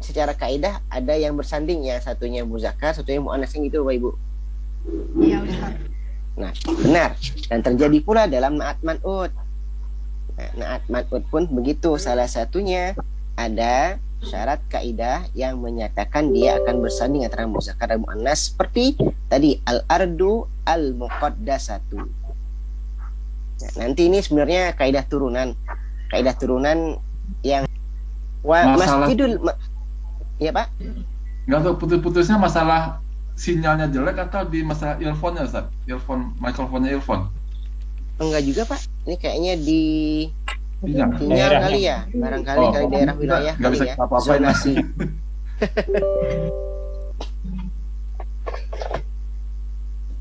[SPEAKER 1] secara kaidah ada yang bersanding, yang satunya muzakkar, satunya muannas, gitu Bapak Ibu.
[SPEAKER 5] Iya Ustaz.
[SPEAKER 1] Nah, benar. Dan terjadi pula dalam naat man'ut. Nah, naat man'ut pun begitu. Salah satunya ada syarat kaidah yang menyatakan dia akan bersanding antara muzakkar dan muannas, seperti tadi al-ardu al-muqaddasatu. Nah, nanti ini sebenarnya kaidah turunan yang masjidul ya Pak?
[SPEAKER 6] Nggak tahu putus-putusnya masalah sinyalnya jelek atau di masalah earphone-nya Ustaz? Microphone-nya earphone.
[SPEAKER 1] Enggak juga Pak. Ini kayaknya di
[SPEAKER 6] Sinyal
[SPEAKER 1] kali ya, barangkali kali daerah wilayah
[SPEAKER 6] nggak
[SPEAKER 1] kali
[SPEAKER 6] bisa
[SPEAKER 1] ya,
[SPEAKER 6] apa-apain.
[SPEAKER 1] zonasi.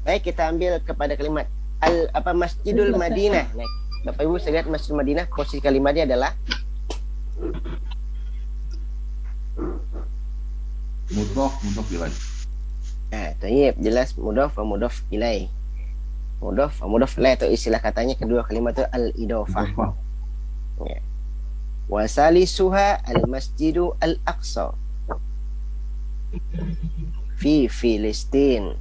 [SPEAKER 1] Baik, kita ambil kepada kalimat Masjidul Madinah. Nah, Bapak Ibu saya lihat Masjidul Madinah, posisi kalimatnya adalah
[SPEAKER 6] mudhof ilaih.
[SPEAKER 1] nah, tayyib, jelas mudhof wa mudhof ilaih. mudhaf ilaih atau istilah katanya kedua kalimat itu al-idhofah. Ya. Wa salisuha al-masjidu al-aqsa fi Filistin.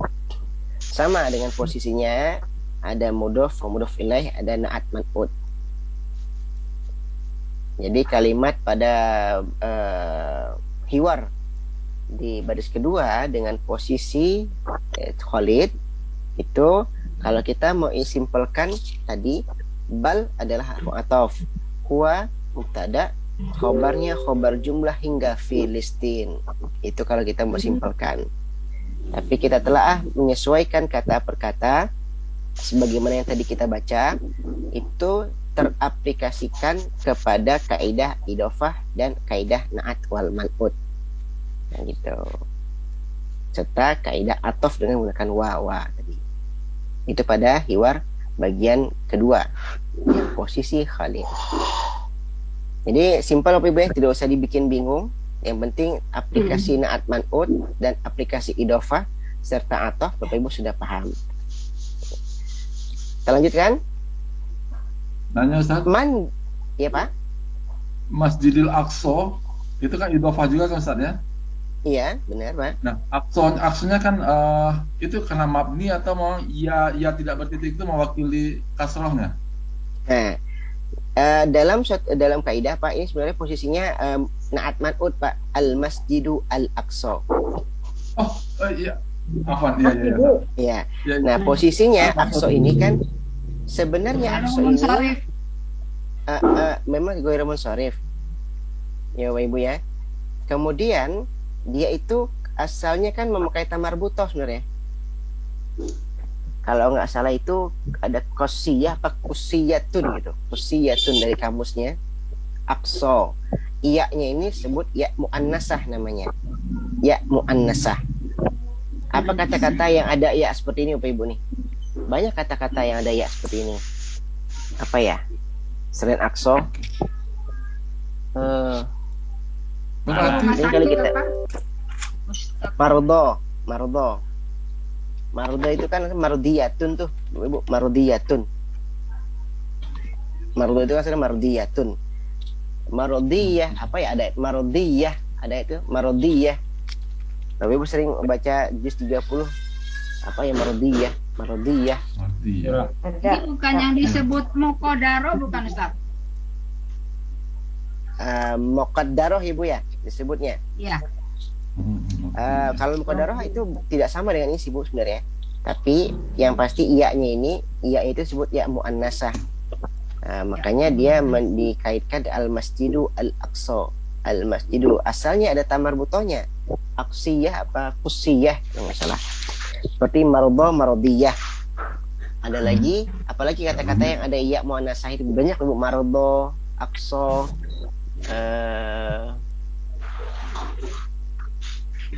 [SPEAKER 1] Sama dengan posisinya, ada mudhaf ilaih, ada na'at man'ut. Jadi kalimat pada hiwar di baris kedua dengan posisi Khalid itu, kalau kita mau simpelkan tadi, bal adalah harfu ataf, huwa mubtada, khobarnya khobar jumlah hingga Filistin. Itu kalau kita mau simpelkan. Tapi kita telah menyesuaikan kata per kata sebagaimana yang tadi kita baca, itu teraplikasikan kepada kaidah idhofah dan kaidah na'at wal man'ut. Nah, gitu. Serta kaidah ataf dengan menggunakan wa tadi. Itu pada hiwar bagian kedua yang posisi Khalid. Jadi simpel Bapak Ibu ya, tidak usah dibikin bingung. Yang penting aplikasi na'at man'ut dan aplikasi idhofah serta ataf Bapak Ibu sudah paham. Kita lanjutkan.
[SPEAKER 6] Nanya Ustaz,
[SPEAKER 1] Ya Pak?
[SPEAKER 6] Masjidil Aqsa itu kan idhofah juga kan Ustaz ya?
[SPEAKER 1] Iya, benar Pak.
[SPEAKER 6] Nah, aksunya kan itu karena mabni atau mau ya tidak bertitik itu mewakili kasrohnya?
[SPEAKER 1] Nah, dalam kaidah Pak, ini sebenarnya posisinya na'at man'ut Pak, al-masjidu al-aqsa.
[SPEAKER 6] Iya. Afwan, iya.
[SPEAKER 1] Iya. Nah, posisinya aqsa ini kan sebenarnya aqsa ini memang ghairu munsharif. Ya Bapak Ibu ya. Kemudian dia itu asalnya kan memakai tamarbutoh sebenarnya. Kalau nggak salah itu ada qasiyah apa kusiyatun gitu. Kusiyatun dari kamusnya. Aqsa. Iya-nya ini sebut ya muannasah namanya. Ya muannasah. Apa kata-kata yang ada ya seperti ini Bapak Ibu nih? Banyak kata-kata yang ada ya seperti ini. Apa ya? Selain Aqsa.
[SPEAKER 6] Berarti
[SPEAKER 1] Ini kali kita Mardo itu kan mardiyatun tuh Ibu, mardiyatun. Mardo itu kan sebenarnya mardiyatun. Mardiyah apa ya, ada mardiyah, ada itu mardiyah. Tapi Ibu sering baca juz 30 apa ya mardiyah.
[SPEAKER 5] Ini bukan yang disebut muqaddaro bukan Ustaz?
[SPEAKER 1] Muqaddaroh Ibu ya disebutnya.
[SPEAKER 5] Iya.
[SPEAKER 1] Kalau muqaddaroh itu tidak sama dengan ini Bu sebenarnya. Tapi yang pasti iya-nya ini, iya itu disebut ya muannasah. Makanya dia dikaitkan al-masjidu al-aqsa. Al-masjidu asalnya ada tamarbutohnya. Aqsiyah apa kusiyah kalau nggak salah. Seperti mardiyah. Ada lagi, apalagi kata-kata yang ada iya muannasah itu banyak Bu, mardo, aqsa.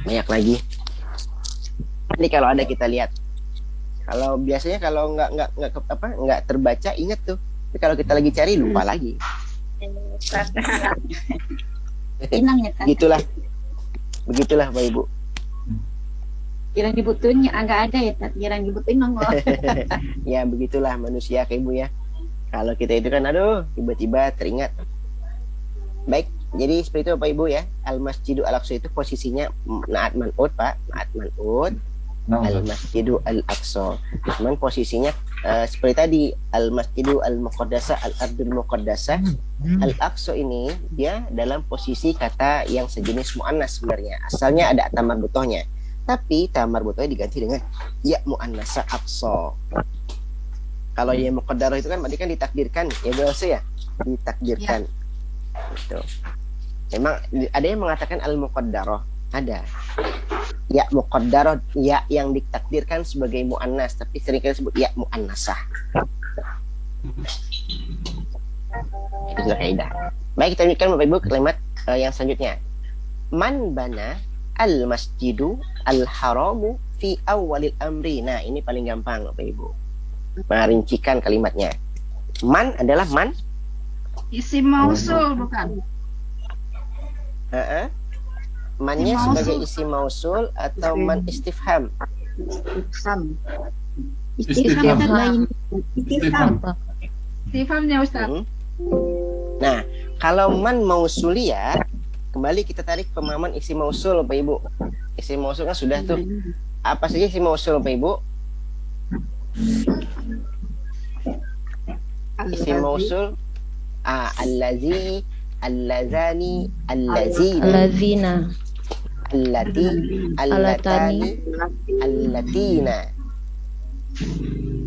[SPEAKER 1] Banyak lagi. Ini kalau ada kita lihat. Kalau biasanya kalau nggak terbaca ingat tuh. Tapi kalau kita lagi cari lupa lagi. Begitulah Bapak Ibu.
[SPEAKER 3] Kirang dibutuhin agak ada ya, kirang dibutuhin nongol.
[SPEAKER 1] Ya begitulah manusia Ibu ya. Kalau kita itu kan aduh tiba-tiba teringat. Baik, jadi seperti itu Bapak Ibu ya. Al-Masjidu Al-Aqsa itu posisinya na'at man'ut Pak, na'at man'ut. Al-Masjidu Al-Aqsa. Cuman posisinya seperti tadi Al-Masjidu Al-Muqaddasah, Al-Ardul Muqaddasah. Al-Aqsa ini dia dalam posisi kata yang sejenis muannas sebenarnya. Asalnya ada tamarbutohnya. Tapi tamarbutohnya diganti dengan ya muannasah aqsa. Kalau yang muqaddarah itu kan berarti kan ditakdirkan, ya biasa ya, ditakdirkan. Gitu. Memang ada yang mengatakan al-muqaddarah, ada. Ya muqaddarah, ya yang ditakdirkan sebagai muannas, tapi seringkali disebut ya muannasah. Itu sudah kaidah. Baik, kita lanjutkan Bapak Ibu kalimat yang selanjutnya. Man bana al-masjidu al-haramu fi awalil amri. Nah, ini paling gampang Bapak Ibu. Merincikan kalimatnya. Man adalah man
[SPEAKER 5] Isim mausul bukan?
[SPEAKER 1] Mannya sebagai isim mausul atau man istifham?
[SPEAKER 3] Istifham lain.
[SPEAKER 6] Istifham.
[SPEAKER 5] Istifhamnya Ustaz.
[SPEAKER 1] Nah, kalau man mausuliyah, kembali kita tarik pemahaman isim mausul, Bapak Ibu. Isim mausul kan sudah tuh. Apa saja isim mausul, Bapak Ibu? Isim mausul allazi, allazani, allazina,
[SPEAKER 8] Allazina.
[SPEAKER 1] allati, allatani, allatina.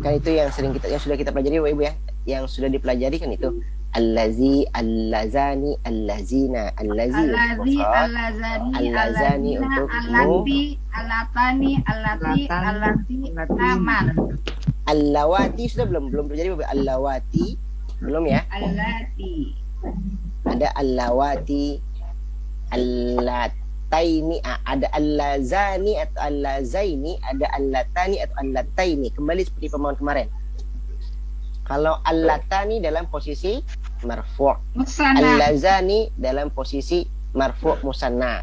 [SPEAKER 1] Kan itu yang sudah kita pelajari, Bapak Ibu ya. Yang sudah dipelajari kan itu allazi, allazani, allazina, allazi allazani untuk
[SPEAKER 5] allatani, allati, aman.
[SPEAKER 1] allawati sudah belum terjadi, Bapak. Allawati belum ya.
[SPEAKER 5] Allati.
[SPEAKER 1] Ada allawati, allataini, ada allazani atau allazaini, ada allatani atau allataini. Kembali seperti pemahaman kemarin. Kalau allatani dalam posisi marfu',
[SPEAKER 5] Musanna.
[SPEAKER 1] allazani dalam posisi marfu' musanna.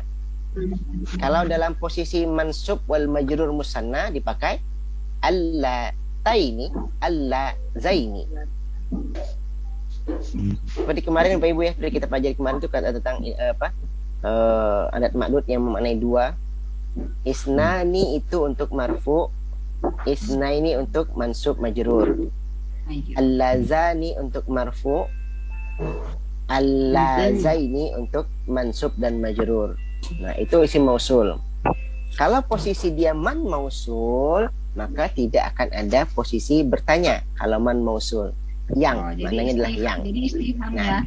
[SPEAKER 1] Kalau dalam posisi mansub wal majrur musanna dipakai allataini, allazaini. Seperti kemarin Bapak Ibu ya, seperti kita pelajari kemarin itu kata tentang adat ma'dud yang memaknai dua. Isnani itu untuk marfu', isnaini untuk mansub majrur. Allazani untuk marfu', allazaini untuk mansub dan majrur. Nah, itu isim mausul. Kalau posisi dia man mausul, maka tidak akan ada posisi bertanya. Kalau man mausul, yang maknanya adalah yang.
[SPEAKER 5] Jadi istifham ya.
[SPEAKER 1] Nah,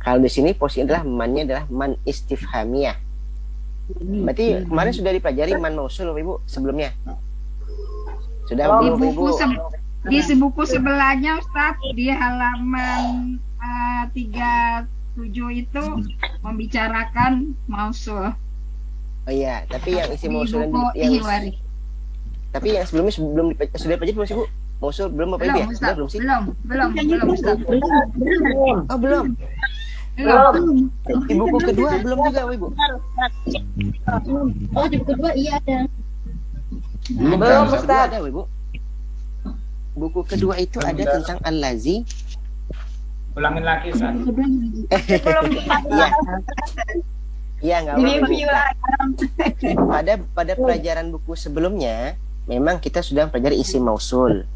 [SPEAKER 1] kalau di sini posisi adalah mannya adalah man istifhamiyah. Berarti kemarin sudah dipelajari man mausul, Bapak Ibu, sebelumnya. Sudah
[SPEAKER 5] Di
[SPEAKER 1] belum, Bapak Ibu?
[SPEAKER 5] di buku sebelahnya Ustaz, di halaman 37 itu membicarakan mausul.
[SPEAKER 1] Oh iya, tapi yang isi
[SPEAKER 5] Di
[SPEAKER 1] mausul
[SPEAKER 5] buku Ihwari.
[SPEAKER 1] tapi yang sebelumnya sudah dipelajari belum sih, Bu? Mausul belum, Bapak Ibu ya?
[SPEAKER 5] Belum Ustaz.
[SPEAKER 1] Belum sih?
[SPEAKER 5] Belum Ustaz.
[SPEAKER 1] Oh, belum.
[SPEAKER 5] Belum.
[SPEAKER 1] Di buku kedua belum juga, Bapak Ibu.
[SPEAKER 3] Oh, di buku 2 iya ada.
[SPEAKER 6] Belum
[SPEAKER 7] Belum,
[SPEAKER 6] kan?
[SPEAKER 7] Ustaz.
[SPEAKER 1] Ada, Bapak Ibu. Buku kedua itu ada tentang al-lazi.
[SPEAKER 4] Ulangin lagi, Ustaz.
[SPEAKER 1] Iya. Iya, enggak apa-apa. Pada pelajaran buku sebelumnya, memang kita sudah pelajari isim mausul.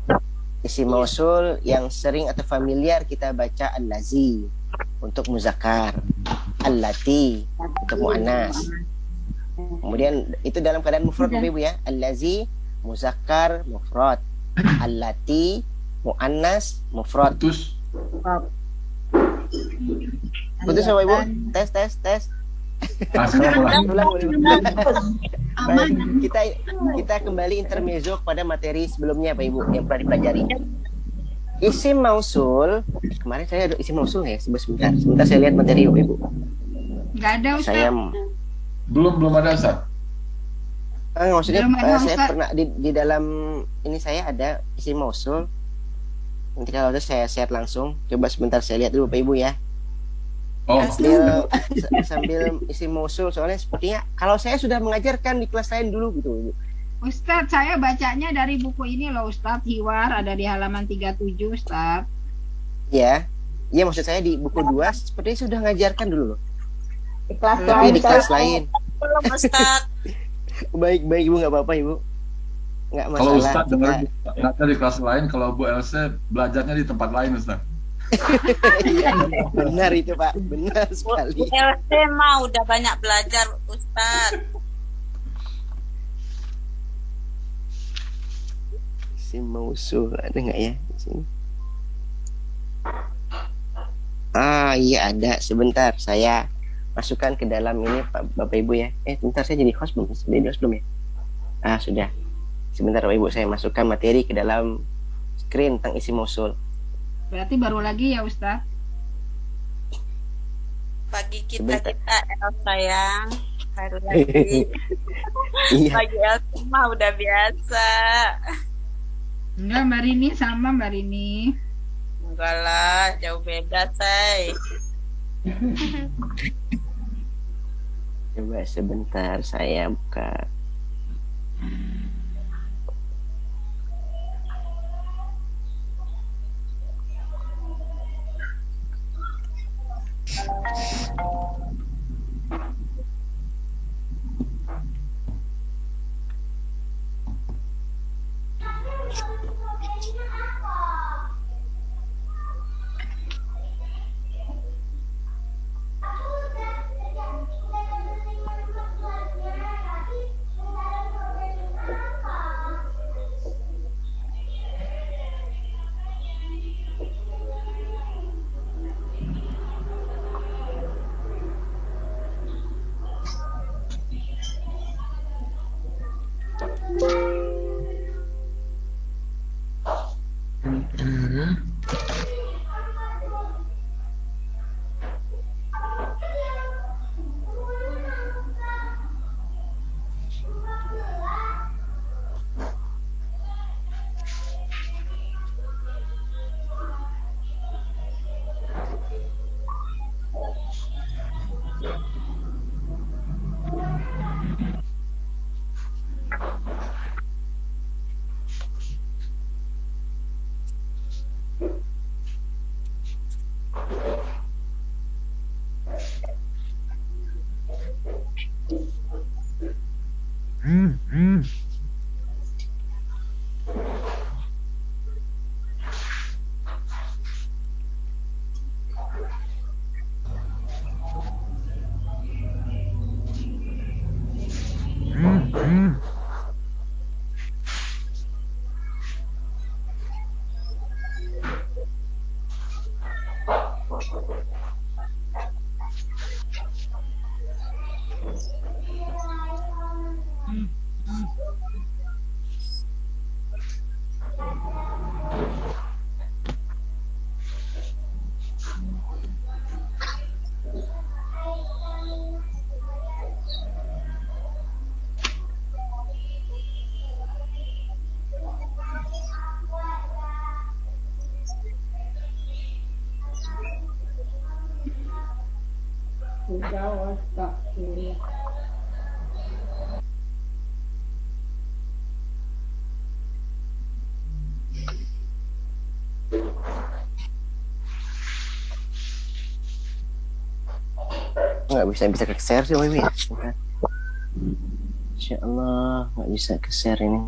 [SPEAKER 1] Isim mausul yang sering atau familiar kita baca al-lazi untuk muzakkar, allati untuk muannas. Kemudian itu dalam keadaan mufrad, Bapak Ibu ya. Allazi muzakkar mufrad, allati muannas mufrad.
[SPEAKER 6] Putus.
[SPEAKER 1] Putus, Bapak Ibu. Tes.
[SPEAKER 6] Nah, sekarang ulang.
[SPEAKER 1] Ulang, Baik, kita kembali intermezzo pada materi sebelumnya, Pak Ibu, yang pernah dipelajari. Isim mausul, kemarin saya ada isim mausul ya, sebentar saya lihat materi, Pak Ibu.
[SPEAKER 5] Enggak ada Ustaz.
[SPEAKER 1] Saya
[SPEAKER 6] Belum ada, Ustaz.
[SPEAKER 1] maksudnya
[SPEAKER 5] Belum ada,
[SPEAKER 1] saya
[SPEAKER 5] Ustaz.
[SPEAKER 1] pernah di dalam ini saya ada isim mausul. Nanti kalau ada saya share langsung. Coba sebentar saya lihat dulu, Pak Ibu ya.
[SPEAKER 6] Oh,
[SPEAKER 1] Sambil isim mausul, soalnya sepertinya kalau saya sudah mengajarkan di kelas lain dulu gitu, Ibu.
[SPEAKER 5] Ustaz, saya bacanya dari buku ini loh Ustaz, Hiwar, ada di halaman 37 Ustaz.
[SPEAKER 1] Ya. Iya, maksud saya di buku 2 sepertinya sudah mengajarkan dulu loh.
[SPEAKER 7] Di kelas
[SPEAKER 1] Tapi
[SPEAKER 7] lain.
[SPEAKER 1] di kelas lain.
[SPEAKER 9] Belum Ustaz.
[SPEAKER 1] Baik Ibu, nggak apa-apa Ibu, nggak masalah.
[SPEAKER 6] kalau Ustaz dengar
[SPEAKER 1] Kita-
[SPEAKER 6] belajar di kelas lain, kalau Bu Elsa belajarnya di tempat lain, Ustaz.
[SPEAKER 1] Iya, benar itu Pak, benar sekali.
[SPEAKER 9] LC mah udah banyak belajar Ustaz.
[SPEAKER 1] Si mausul ada nggak ya di sini? Iya ada. Sebentar saya masukkan ke dalam ini Bapak Ibu ya. Sebentar, saya jadi host belum? Jadi host belum ya? Sudah. Sebentar Bapak Ibu, saya masukkan materi ke dalam screen tentang isim mausul.
[SPEAKER 5] Berarti baru lagi ya Ustaz.
[SPEAKER 9] Bagi
[SPEAKER 1] Sebentar.
[SPEAKER 9] kita El sayang baru lagi.
[SPEAKER 1] Iya.
[SPEAKER 9] Bagi El mah udah biasa.
[SPEAKER 5] Enggak, Mbak Rini sama Mbak Rini.
[SPEAKER 9] Enggak lah, jauh beda say.
[SPEAKER 1] Coba sebentar saya buka. Nggak bisa ke share sih Mimi ya. Insya Allah nggak bisa ke share ini.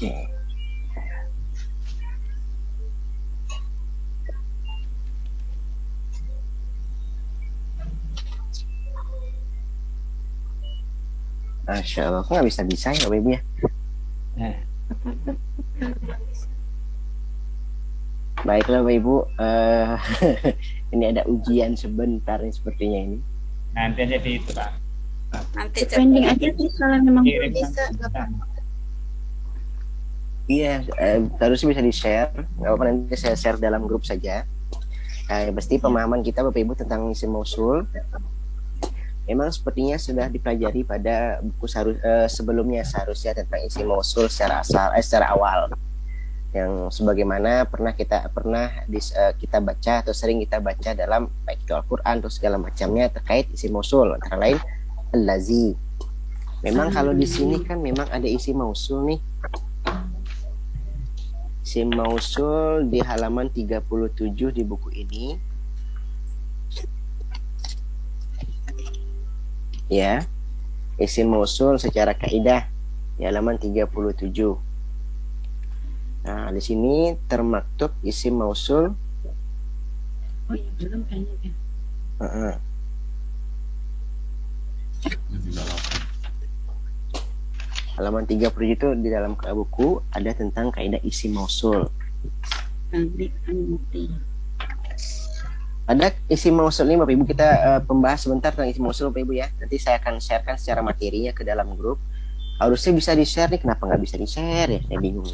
[SPEAKER 1] Oke. Masya Allah, kok nggak bisa ya Bapak Ibu ya? Baiklah Bapak Ibu, ini ada ujian sebentar nih sepertinya ini.
[SPEAKER 4] Nanti aja di itu Pak.
[SPEAKER 9] Nanti
[SPEAKER 3] Pending aja sih kalau memang
[SPEAKER 4] Kirim
[SPEAKER 3] bisa.
[SPEAKER 1] Iya, harusnya bisa di-share. Nggak apa-apa, nanti saya share dalam grup saja. Pasti pemahaman kita Bapak Ibu tentang isim mausul memang sepertinya sudah dipelajari pada buku sebelumnya seharusnya tentang isim mausul secara awal. Yang sebagaimana kita baca atau sering kita baca dalam baik itu Al-Qur'an atau segala macamnya terkait isim mausul, antara lain allazi. Memang kalau di sini kan memang ada isim mausul nih. Isim mausul di halaman 37 di buku ini. Ya. Isim mausul secara kaidah di halaman 37. Nah, di sini termaktub isim mausul.
[SPEAKER 3] Oh iya, belum kayaknya.
[SPEAKER 1] Halaman 30 itu di dalam buku ada tentang kaidah isim mausul. Ada isim mausul ini Bapak Ibu, kita pembahas sebentar tentang isim mausul Bapak Ibu ya. Nanti saya akan sharekan secara materinya ke dalam grup. Harusnya bisa di-share nih, kenapa nggak bisa di-share ya? Saya bingung.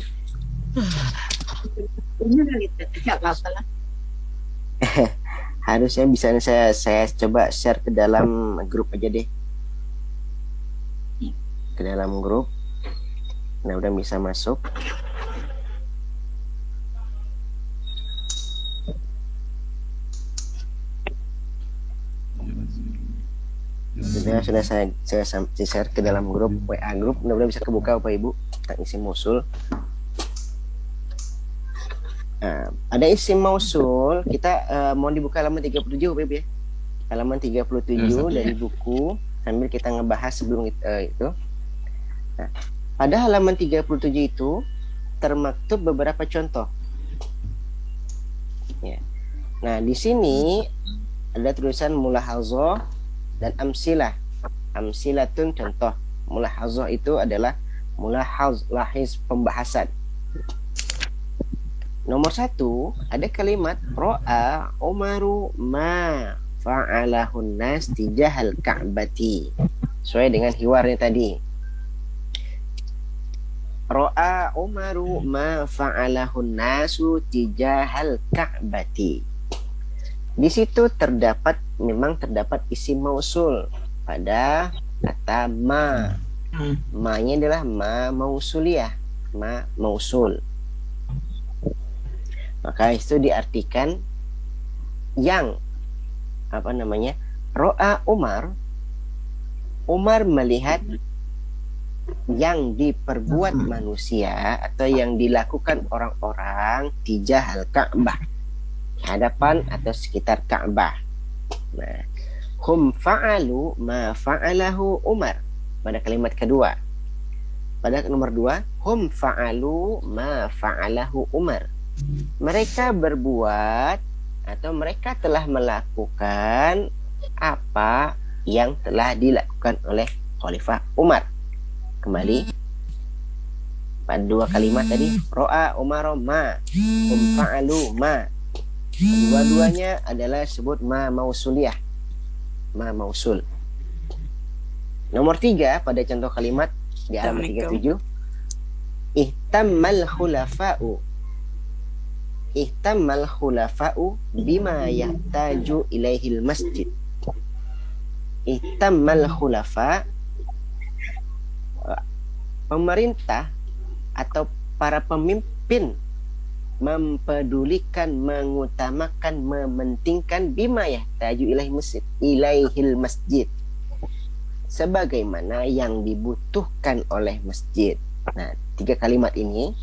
[SPEAKER 1] Harusnya bisa saya coba share ke dalam grup aja deh. Ke dalam grup. Nah, udah bisa masuk. sudah saya share ke dalam grup WA grup, mudah-mudahan bisa kebuka Bapak Ibu tentang isim mausul. Ada isim mausul, kita mau dibuka halaman 37 Bapak Ibu ya. Halaman 37 dari buku sambil kita ngebahas sebelum itu. Nah, pada halaman 37 itu termaktub beberapa contoh. Ya. Nah, di sini ada tulisan mulahazah dan amsilah. Amsilatun contoh. Mulahazah itu adalah lahiz pembahasan. Nomor 1 ada kalimat ro'a Umaru ma fa'alahun nas tijahal ka'bati. Sesuai dengan hiwarnya tadi. Ro'a Umaru ma fa'alahun nasu tijahal ka'bati. Di situ memang terdapat isim mausul pada kata ma. Ma-nya adalah ma mausuliyah, ma mausul. Maka itu diartikan yang ro'a Umar melihat yang diperbuat manusia atau yang dilakukan orang-orang tijahal Ka'bah, hadapan atau sekitar Ka'bah. Nah, hum fa'alu ma fa'alahu Umar pada kalimat kedua. Pada nomor 2, hum fa'alu ma fa'alahu Umar. Mereka berbuat atau mereka telah melakukan apa yang telah dilakukan oleh Khalifah Umar. Kembali pada 2 kalimat tadi, ro'a Umar ma, hum fa'alu ma. Dua-duanya adalah sebut ma mausuliyah, ma mausul. Nomor 3 pada contoh kalimat di halaman 37, ihtammal khulafa'u bima yahtaju ilaihil masjid. Ihtammal khulafa, pemerintah atau para pemimpin mempedulikan, mengutamakan, mementingkan bima yahtaju ilaihil masjid, sebagaimana yang dibutuhkan oleh masjid. Nah, 3 kalimat ini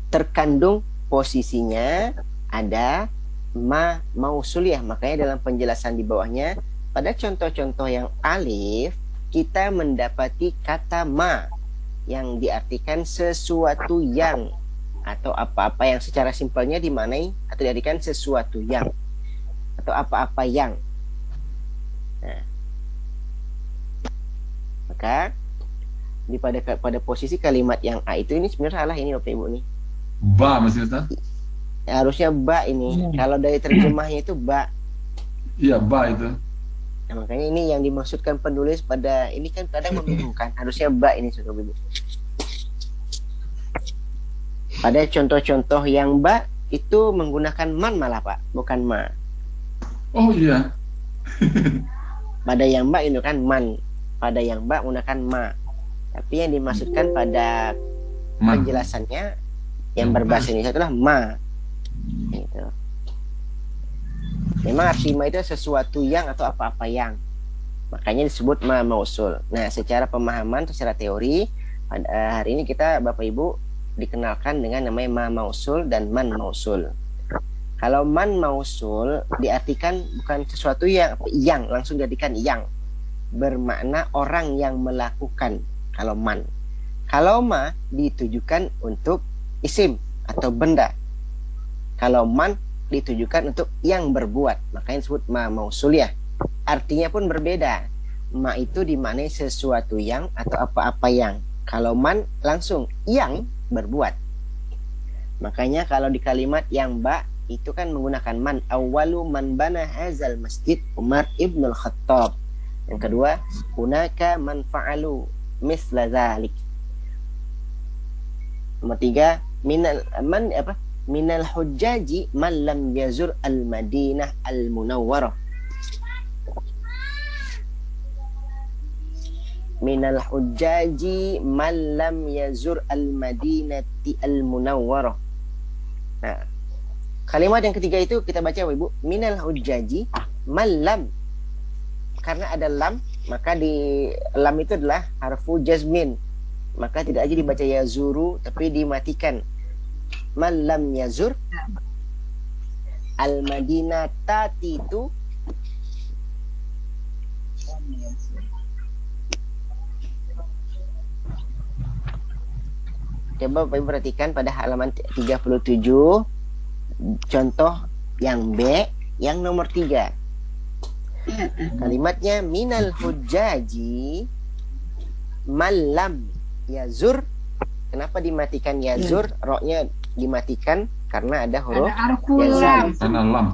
[SPEAKER 1] terkandung posisinya ada ma mausuliyah. Makanya dalam penjelasan di bawahnya pada contoh-contoh yang alif kita mendapati kata ma yang diartikan sesuatu yang atau apa-apa yang secara simpelnya dimaknai atau diartikan sesuatu yang atau apa-apa yang. Nah, maka pada posisi kalimat yang a itu ini sebenarnya salah ini Bapak Ibu nih.
[SPEAKER 6] Ba masih Ustaz?
[SPEAKER 1] Harusnya ba ini. Kalau dari terjemahnya itu ba.
[SPEAKER 6] Iya, ba itu.
[SPEAKER 1] Nah, makanya ini yang dimaksudkan penulis pada ini kan kadang membingungkan. Harusnya ba ini sudah Ibu. Pada contoh-contoh yang ba itu menggunakan man malah Pak, bukan ma.
[SPEAKER 6] Oh iya.
[SPEAKER 1] Pada yang ba itu kan man. Pada yang ba menggunakan ma. Tapi yang dimaksudkan pada penjelasannya yang berbahasa Indonesia itulah ma. Gitu. Memang arti ma itu sesuatu yang atau apa-apa yang. Makanya disebut ma mausul. Nah, secara pemahaman, secara teori, hari ini kita Bapak Ibu dikenalkan dengan namanya ma mausul dan man mausul. Kalau man mausul diartikan bukan sesuatu yang langsung diartikan yang, bermakna orang yang melakukan. Kalau man. Kalau ma ditujukan untuk isim atau benda. Kalau man ditujukan untuk yang berbuat, makanya disebut ma mausuliyah. Artinya pun berbeda. Ma itu dimaknai sesuatu yang atau apa-apa yang. Kalau man langsung yang berbuat. Makanya kalau di kalimat yang ba itu kan menggunakan man. Awwalu man bana hazal masjid Umar ibn al-Khattab. Yang kedua, hunaka man fa'alu misla dzalik. Nomor 3, minal hujjaji man lam yazur al-Madinah al-Munawwarah. Minal hujjaji man lam yazur al-Madinati al-Munawwarah. Nah, kalimat yang ketiga itu kita baca Ibu, minal hujjaji man lam. karena ada lam, maka di lam itu adalah harfu jazmin, maka tidak aja dibaca yazuru tapi dimatikan. Man lam yazur al madinata itu coba Bapak Ibu perhatikan pada halaman 37 contoh yang B yang nomor 3. Kalimatnya minal hujjaji malam yazur. Kenapa dimatikan yazur? Roknya dimatikan karena ada huruf
[SPEAKER 5] Ada harfu
[SPEAKER 1] jazam.
[SPEAKER 5] lam.
[SPEAKER 6] Karena lam.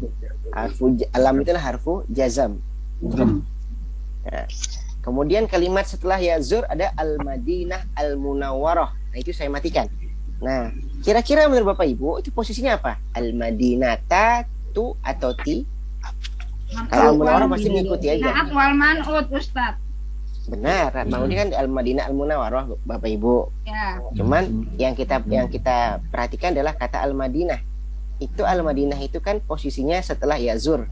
[SPEAKER 1] Lam itulah harfu jazam. Nah, kemudian kalimat setelah yazur ada al-Madinah al-Munawwarah. Nah, itu saya matikan. Nah, kira-kira menurut Bapak Ibu itu posisinya apa? Al-Madinata tu atau ti? Kalau al-Munawwarah pasti mengikuti aja.
[SPEAKER 5] Naat wal man'ut Ustaz.
[SPEAKER 1] Benar, maksudnya kan Al-Madinah Al-Munawwarah Bapak Ibu.
[SPEAKER 5] Ya.
[SPEAKER 1] Cuman yang kita perhatikan adalah kata Al-Madinah. Itu Al-Madinah itu kan posisinya setelah yazur.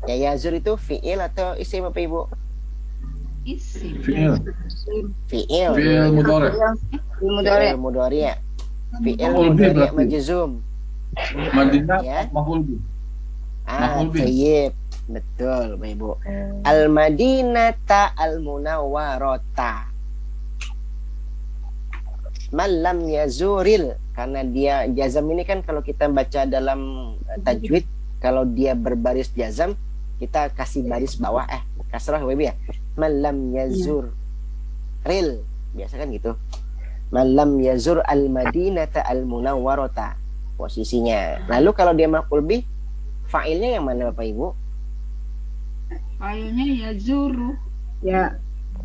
[SPEAKER 1] Ya, yazur itu fi'il atau isim Bapak Ibu?
[SPEAKER 5] Isim.
[SPEAKER 6] Fi'il.
[SPEAKER 1] Fi'il.
[SPEAKER 6] Fi'il mudhari.
[SPEAKER 1] Fi'il mudhari. Fi'il
[SPEAKER 6] Maf'ul bih
[SPEAKER 1] mudhari
[SPEAKER 6] berarti.
[SPEAKER 1] majzum.
[SPEAKER 6] Madinah
[SPEAKER 1] Ya.
[SPEAKER 6] maf'ul bih.
[SPEAKER 1] Ah,
[SPEAKER 6] Maf'ul bih.
[SPEAKER 1] tayyib. Betul, Bapak Ibu. Al-Madinata Al-Munawwarata. Malam yazuril, karena dia jazam ini kan kalau kita baca dalam tajwid, kalau dia berbaris jazam, kita kasih baris bawah kasrah Bapak Ibu ya. Malam yazur ril, biasa kan gitu. Malam yazur al-Madinata Al-Munawwarata posisinya. Lalu kalau dia maf'ul bih, fa'ilnya yang mana Bapak Ibu?
[SPEAKER 5] Fa'ilnya yazuru.
[SPEAKER 2] Ya,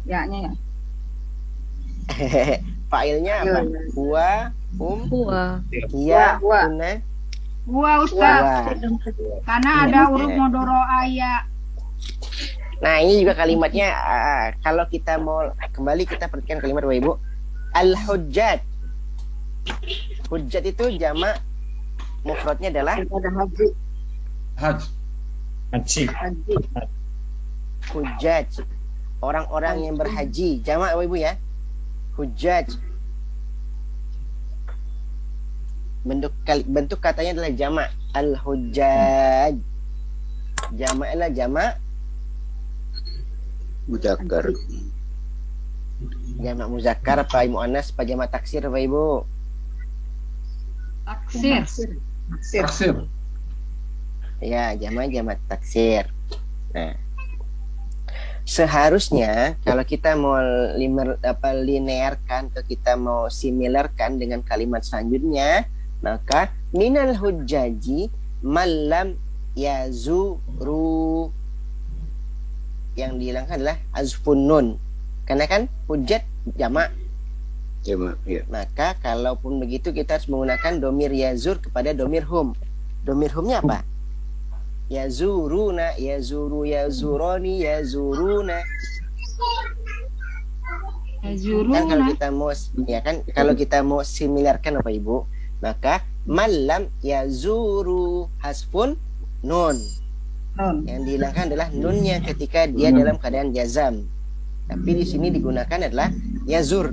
[SPEAKER 2] ya-nya ya.
[SPEAKER 1] Failnya apa?
[SPEAKER 2] Ya.
[SPEAKER 1] Huwa,
[SPEAKER 3] Huwa.
[SPEAKER 1] ya,
[SPEAKER 2] Huwa.
[SPEAKER 1] kuna,
[SPEAKER 5] Gua Ustaz.
[SPEAKER 1] huwa.
[SPEAKER 5] Karena ada huruf mudhari aya.
[SPEAKER 1] Nah, ini juga kalimatnya kalau kita mau kembali kita perhatikan kalimat Bapak Ibu. Al-hujjat. Hujjat itu jamak mufradnya adalah
[SPEAKER 2] Ada haji,
[SPEAKER 6] Haj.
[SPEAKER 4] Haji.
[SPEAKER 2] haji.
[SPEAKER 1] hujjaj. Orang-orang yang berhaji, jamak Bapak Ibu ya. Hujjaj. Bentuk katanya adalah jamak. Al-hujjaj. Jamak adalah jamak
[SPEAKER 8] Muzakkar.
[SPEAKER 1] jamak muzakkar apa muannas apa jamak taksir Bapak Ibu?
[SPEAKER 5] Taksir.
[SPEAKER 6] Taksir.
[SPEAKER 1] Ya, jamak taksir. Nah, seharusnya kalau kita mau linearkan atau kita mau similarkan dengan kalimat selanjutnya, maka minal hujjaji malam yazuru, yang dihilangkan adalah azfun nun, karena kan hujjat jamak.
[SPEAKER 8] Jamak, ya.
[SPEAKER 1] Maka kalaupun begitu kita harus menggunakan domir yazur kepada domir hum. Domir humnya apa? Yazuruna, yazuru, yazuroni, yazuruna. Kan kalau
[SPEAKER 5] Yazuruna.
[SPEAKER 1] kita mau ya kan kalau kita mau similarkan Bapak Ibu, maka malam yazuru hasfun nun. Yang dihilangkan adalah nunnya ketika dia dalam keadaan jazam. Tapi di sini digunakan adalah yazur.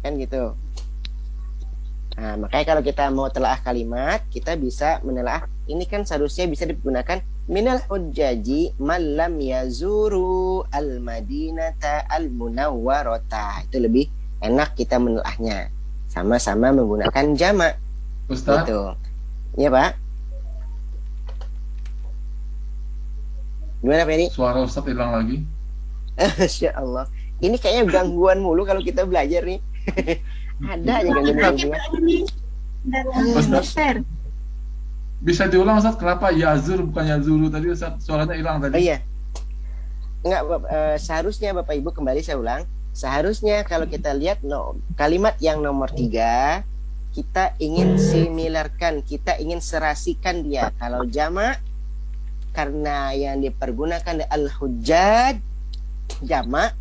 [SPEAKER 1] Kan gitu. Nah, makanya kalau kita mau telaah kalimat, kita bisa menelaah ini kan seharusnya bisa digunakan minal hujjaji malam yazuru al-Madinata al-Munawwarata. Itu lebih enak kita menelaahnya. Sama-sama menggunakan jamak.
[SPEAKER 6] Ustaz,
[SPEAKER 1] Gitu. Iya, Pak. Gimana, Pak Eri?
[SPEAKER 6] suara Ustaz hilang lagi.
[SPEAKER 1] Masya Allah. Ini kayaknya gangguan mulu kalau kita belajar nih. Ada aja gangguan-gangguan.
[SPEAKER 6] Ustaz, bisa diulang Ustaz, kenapa yazur bukan yazuru tadi Ustaz? Suaranya hilang
[SPEAKER 1] Oh
[SPEAKER 6] tadi.
[SPEAKER 1] iya. Enggak, seharusnya Bapak Ibu kembali saya ulang. Seharusnya kalau kita lihat kalimat yang nomor 3, kita ingin similarkan, kita ingin serasikan dia. Kalau jamak, karena yang dipergunakan al-hujjaj jamak,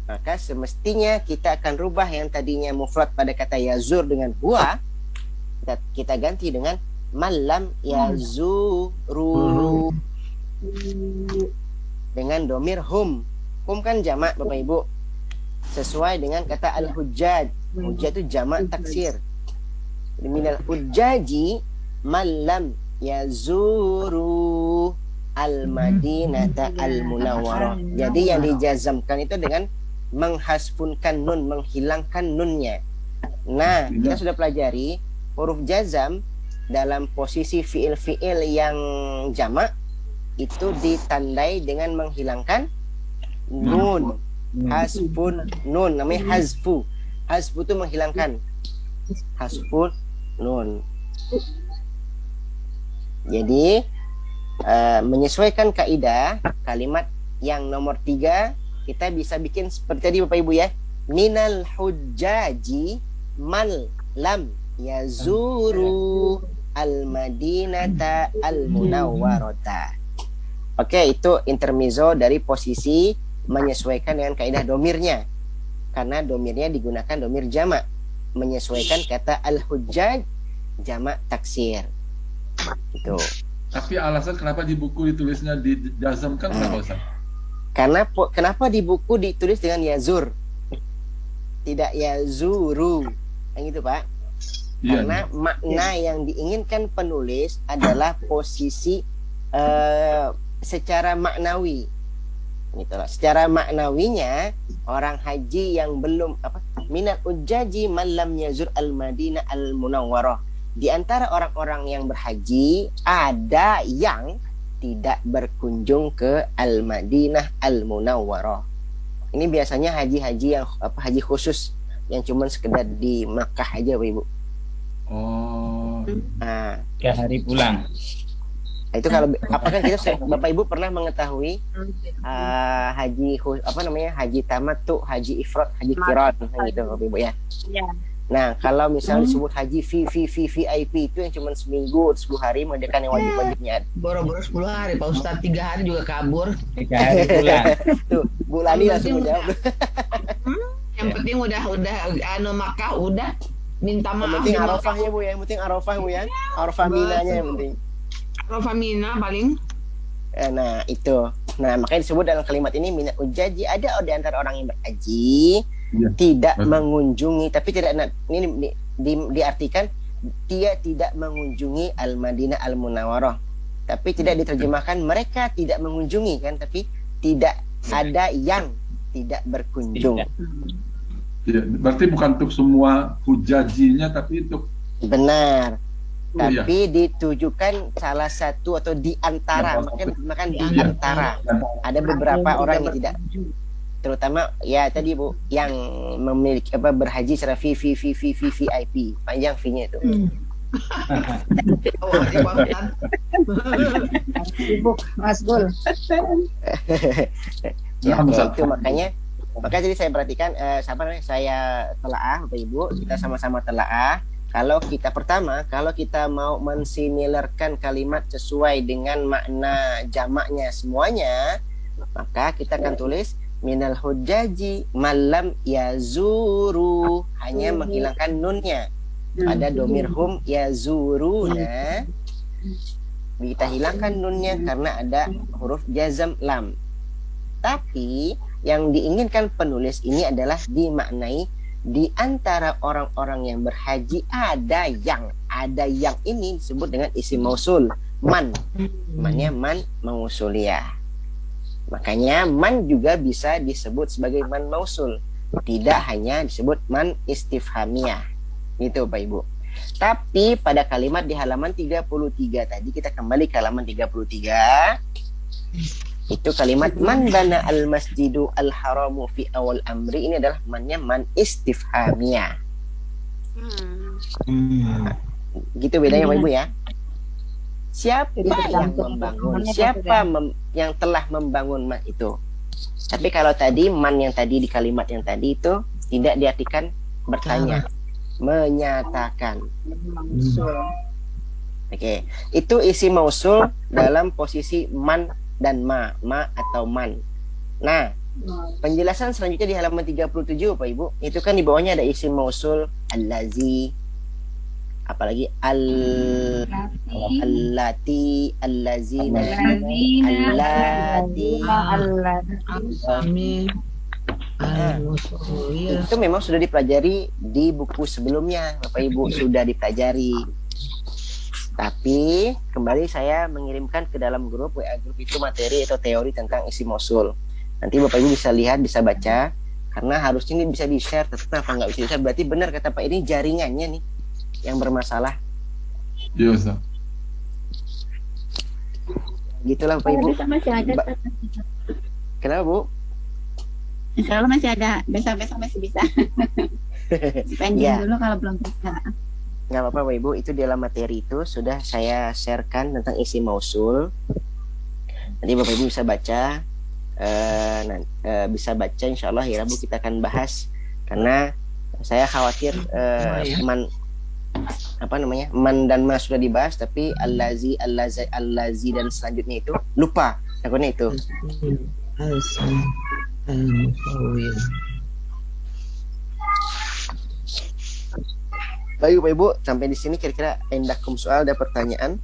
[SPEAKER 1] maka semestinya kita akan rubah yang tadinya mufrad pada kata yazur dengan huwa, kita ganti dengan malam yazuru dengan domir hum. Hum kan jamak Bapak Ibu, sesuai dengan kata al-hujjaj. Hujjaj itu jamak taksir. Minal hujjaji malam yazuru al-madinata al-munawwarah. Jadi yang dijazamkan itu dengan menghasfunkan nun, menghilangkan nunnya. Nah, kita sudah pelajari huruf jazam dalam posisi fiil-fiil yang jamak itu ditandai dengan menghilangkan nun. Hasfun nun, namanya hazfu. Hazfu itu menghilangkan. Hasfun nun. Jadi menyesuaikan kaidah kalimat yang nomor 3, kita bisa bikin seperti tadi Bapak Ibu ya. Minal hujjaji man lam yazuru al-madinata al-munawwarata. Oke, itu intermezzo dari posisi menyesuaikan dengan kaidah domirnya. Karena domirnya digunakan domir jamak, menyesuaikan kata al-hujjaj jamak taksir. Itu.
[SPEAKER 6] Tapi alasan kenapa di buku ditulisnya dijazamkan kenapa Ustaz?
[SPEAKER 1] Karena kenapa di buku ditulis dengan yazur, tidak yazuru, yang gitu Pak?
[SPEAKER 6] Iya,
[SPEAKER 1] Karena makna yang diinginkan penulis adalah posisi secara maknawi, gitu loh. Secara maknawinya orang haji yang belum minal ujjaji malam yazur al-madinah al-munawwarah. Di antara orang-orang yang berhaji ada yang tidak berkunjung ke Al-Madinah Al-Munawwarah. Ini biasanya haji-haji yang haji khusus yang cuma sekedar di Makkah aja, Bapak Ibu.
[SPEAKER 6] Oh.
[SPEAKER 1] Nah,
[SPEAKER 4] 3 hari pulang.
[SPEAKER 1] itu kalau apakah kita Bapak Ibu pernah mengetahui haji haji tamattu, haji ifrad, haji qiran gitu Bapak Ibu ya.
[SPEAKER 9] Iya.
[SPEAKER 1] Nah, kalau misalnya disebut haji VIP itu yang cuma seminggu 10 hari mengerjakan yang wajib-wajibnya.
[SPEAKER 10] Boro-boro 10 hari Pak Ustadz, 3 hari juga kabur.
[SPEAKER 4] 3 hari pulang.
[SPEAKER 1] Tuh, Bu Lani langsung menjawab.
[SPEAKER 10] Yang penting udah Makkah udah minta maaf.
[SPEAKER 1] Yang penting Arafah ya Bu ya, yang penting Arafah Bu ya. Arafah Minanya yang penting.
[SPEAKER 10] Arafah Mina paling.
[SPEAKER 1] Nah, itu. Nah, makanya disebut dalam kalimat ini minat ujaji, ada di antara orang yang berhaji tidak mengunjungi, tapi tidak ini diartikan dia tidak mengunjungi Al-Madinah Al-Munawwarah, tapi tidak diterjemahkan mereka tidak mengunjungi kan, tapi tidak ada yang tidak berkunjung.
[SPEAKER 6] Ya, berarti bukan untuk semua hujajinya, tapi untuk
[SPEAKER 1] benar. Tapi ditujukan salah satu atau di antara, makanya di antara. Ada beberapa orang yang tidak, terutama ya tadi Bu yang memiliki berhaji secara VIP, panjang V-nya itu.
[SPEAKER 2] Sibuk Mas Gul.
[SPEAKER 1] Ya, itu makanya tadi saya perhatikan saya telaah Bapak Ibu, kita sama-sama telaah. Kalau kita mau mensimilarkan kalimat sesuai dengan makna jamaknya semuanya, maka kita akan tulis minal hujjaji malam yazuru, hanya menghilangkan nunnya pada domir hum yazuruna, kita hilangkan nunnya karena ada huruf jazam lam. Tapi yang diinginkan penulis ini adalah dimaknai di antara orang-orang yang berhaji ada yang ini disebut dengan isim mausul mannya man mausuliyah. Makanya man juga bisa disebut sebagai man mausul, tidak hanya disebut man istifhamiyah, gitu Pak Ibu. Tapi pada kalimat di halaman 33 tadi, kita kembali ke halaman 33, itu kalimat man bana al masjidu al haramu fi awal amri, ini adalah mannya man istifhamiyah. Gitu bedanya Pak Ibu ya. Siapa yang membangun, yang telah membangun man itu. Tapi kalau tadi man yang tadi di kalimat yang tadi itu tidak diartikan bertanya, menyatakan. Oke, itu isi mausul dalam posisi man dan ma atau man. Nah, penjelasan selanjutnya di halaman 37 Pak Ibu, itu kan di bawahnya ada isim mausul allazi, apalagi
[SPEAKER 5] Lati.
[SPEAKER 1] allati, allazina,
[SPEAKER 5] Allazina.
[SPEAKER 1] allati.
[SPEAKER 10] Al-Asami. Al-Musawir.
[SPEAKER 1] Itu memang sudah dipelajari di buku sebelumnya, Bapak Ibu sudah dipelajari. Tapi kembali saya mengirimkan ke dalam grup WA grup itu materi atau teori tentang isim mausul. Nanti Bapak Ibu bisa lihat, bisa baca. Karena harusnya ini bisa di-share, tapi kenapa nggak bisa di-share? Berarti benar kata Pak, ini jaringannya nih yang bermasalah.
[SPEAKER 6] Iya, Ustaz.
[SPEAKER 1] Gitulah Bapak Ibu.
[SPEAKER 3] Besok masih ada.
[SPEAKER 1] Kenapa Bu?
[SPEAKER 3] Insya Allah masih ada. Besok masih bisa. Pending
[SPEAKER 1] Ya.
[SPEAKER 3] dulu kalau belum bisa.
[SPEAKER 1] Nggak apa-apa Bapak Ibu, itu di dalam materi itu sudah saya sharekan tentang isi mausul. Nanti Bapak Ibu bisa baca, bisa baca insya Allah hari Rabu kita akan bahas. Karena saya khawatir man dan mas sudah dibahas, tapi allazi dan selanjutnya itu lupa. Takutnya itu.
[SPEAKER 10] Al-Asami. Al-Musawir.
[SPEAKER 1] Baik Bapak Ibu, sampai di sini kira-kira indakum soal ada pertanyaan.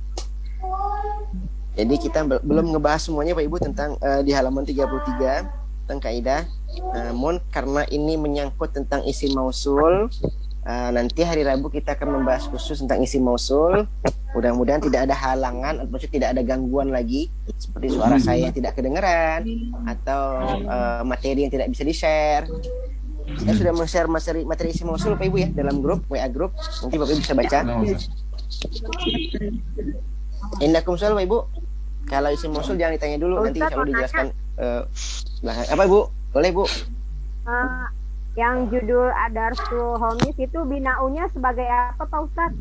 [SPEAKER 1] Jadi kita belum ngebahas semuanya Pak Ibu tentang di halaman 33 tentang kaidah. Namun karena ini menyangkut tentang isim mausul, nanti hari Rabu kita akan membahas khusus tentang isim mausul. Mudah-mudahan tidak ada halangan, maksudnya tidak ada gangguan lagi seperti suara saya yang tidak kedengeran atau materi yang tidak bisa di-share. Saya sudah men-share materi isim mausul Pak Ibu ya dalam grup WA grup. Nanti Bapak Ibu bisa baca. Indakum soal Pak Ibu. Kalau isim mausul jangan ditanya dulu, nanti insya Allah dijelaskan belakang. Apa Ibu? Boleh Bu?
[SPEAKER 7] Yang judul Adarsul Homis itu binaunya sebagai apa Pak Ustadz?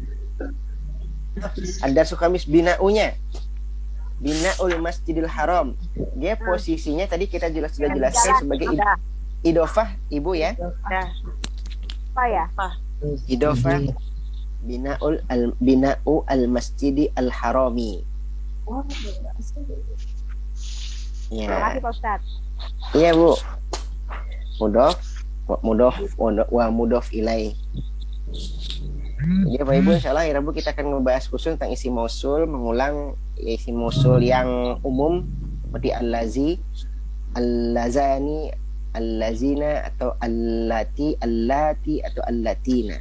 [SPEAKER 1] Adarsul Homis binaunya Binaul Masjidil Haram. Dia posisinya tadi kita sudah jelaskan sebagai idofah Ibu ya.
[SPEAKER 7] Apa ya?
[SPEAKER 1] Idofah binau al Masjidi al Harami.
[SPEAKER 7] Terima
[SPEAKER 1] Ya.
[SPEAKER 7] kasih Pak Ustadz.
[SPEAKER 1] Iya Bu. Mudof ilai. Jadi Bapak Ibu insyaallah hari Rabu kita akan membahas khusus tentang isim mausul, mengulang isim mausul yang umum seperti allazi, allazani, allazina atau allati atau allatina.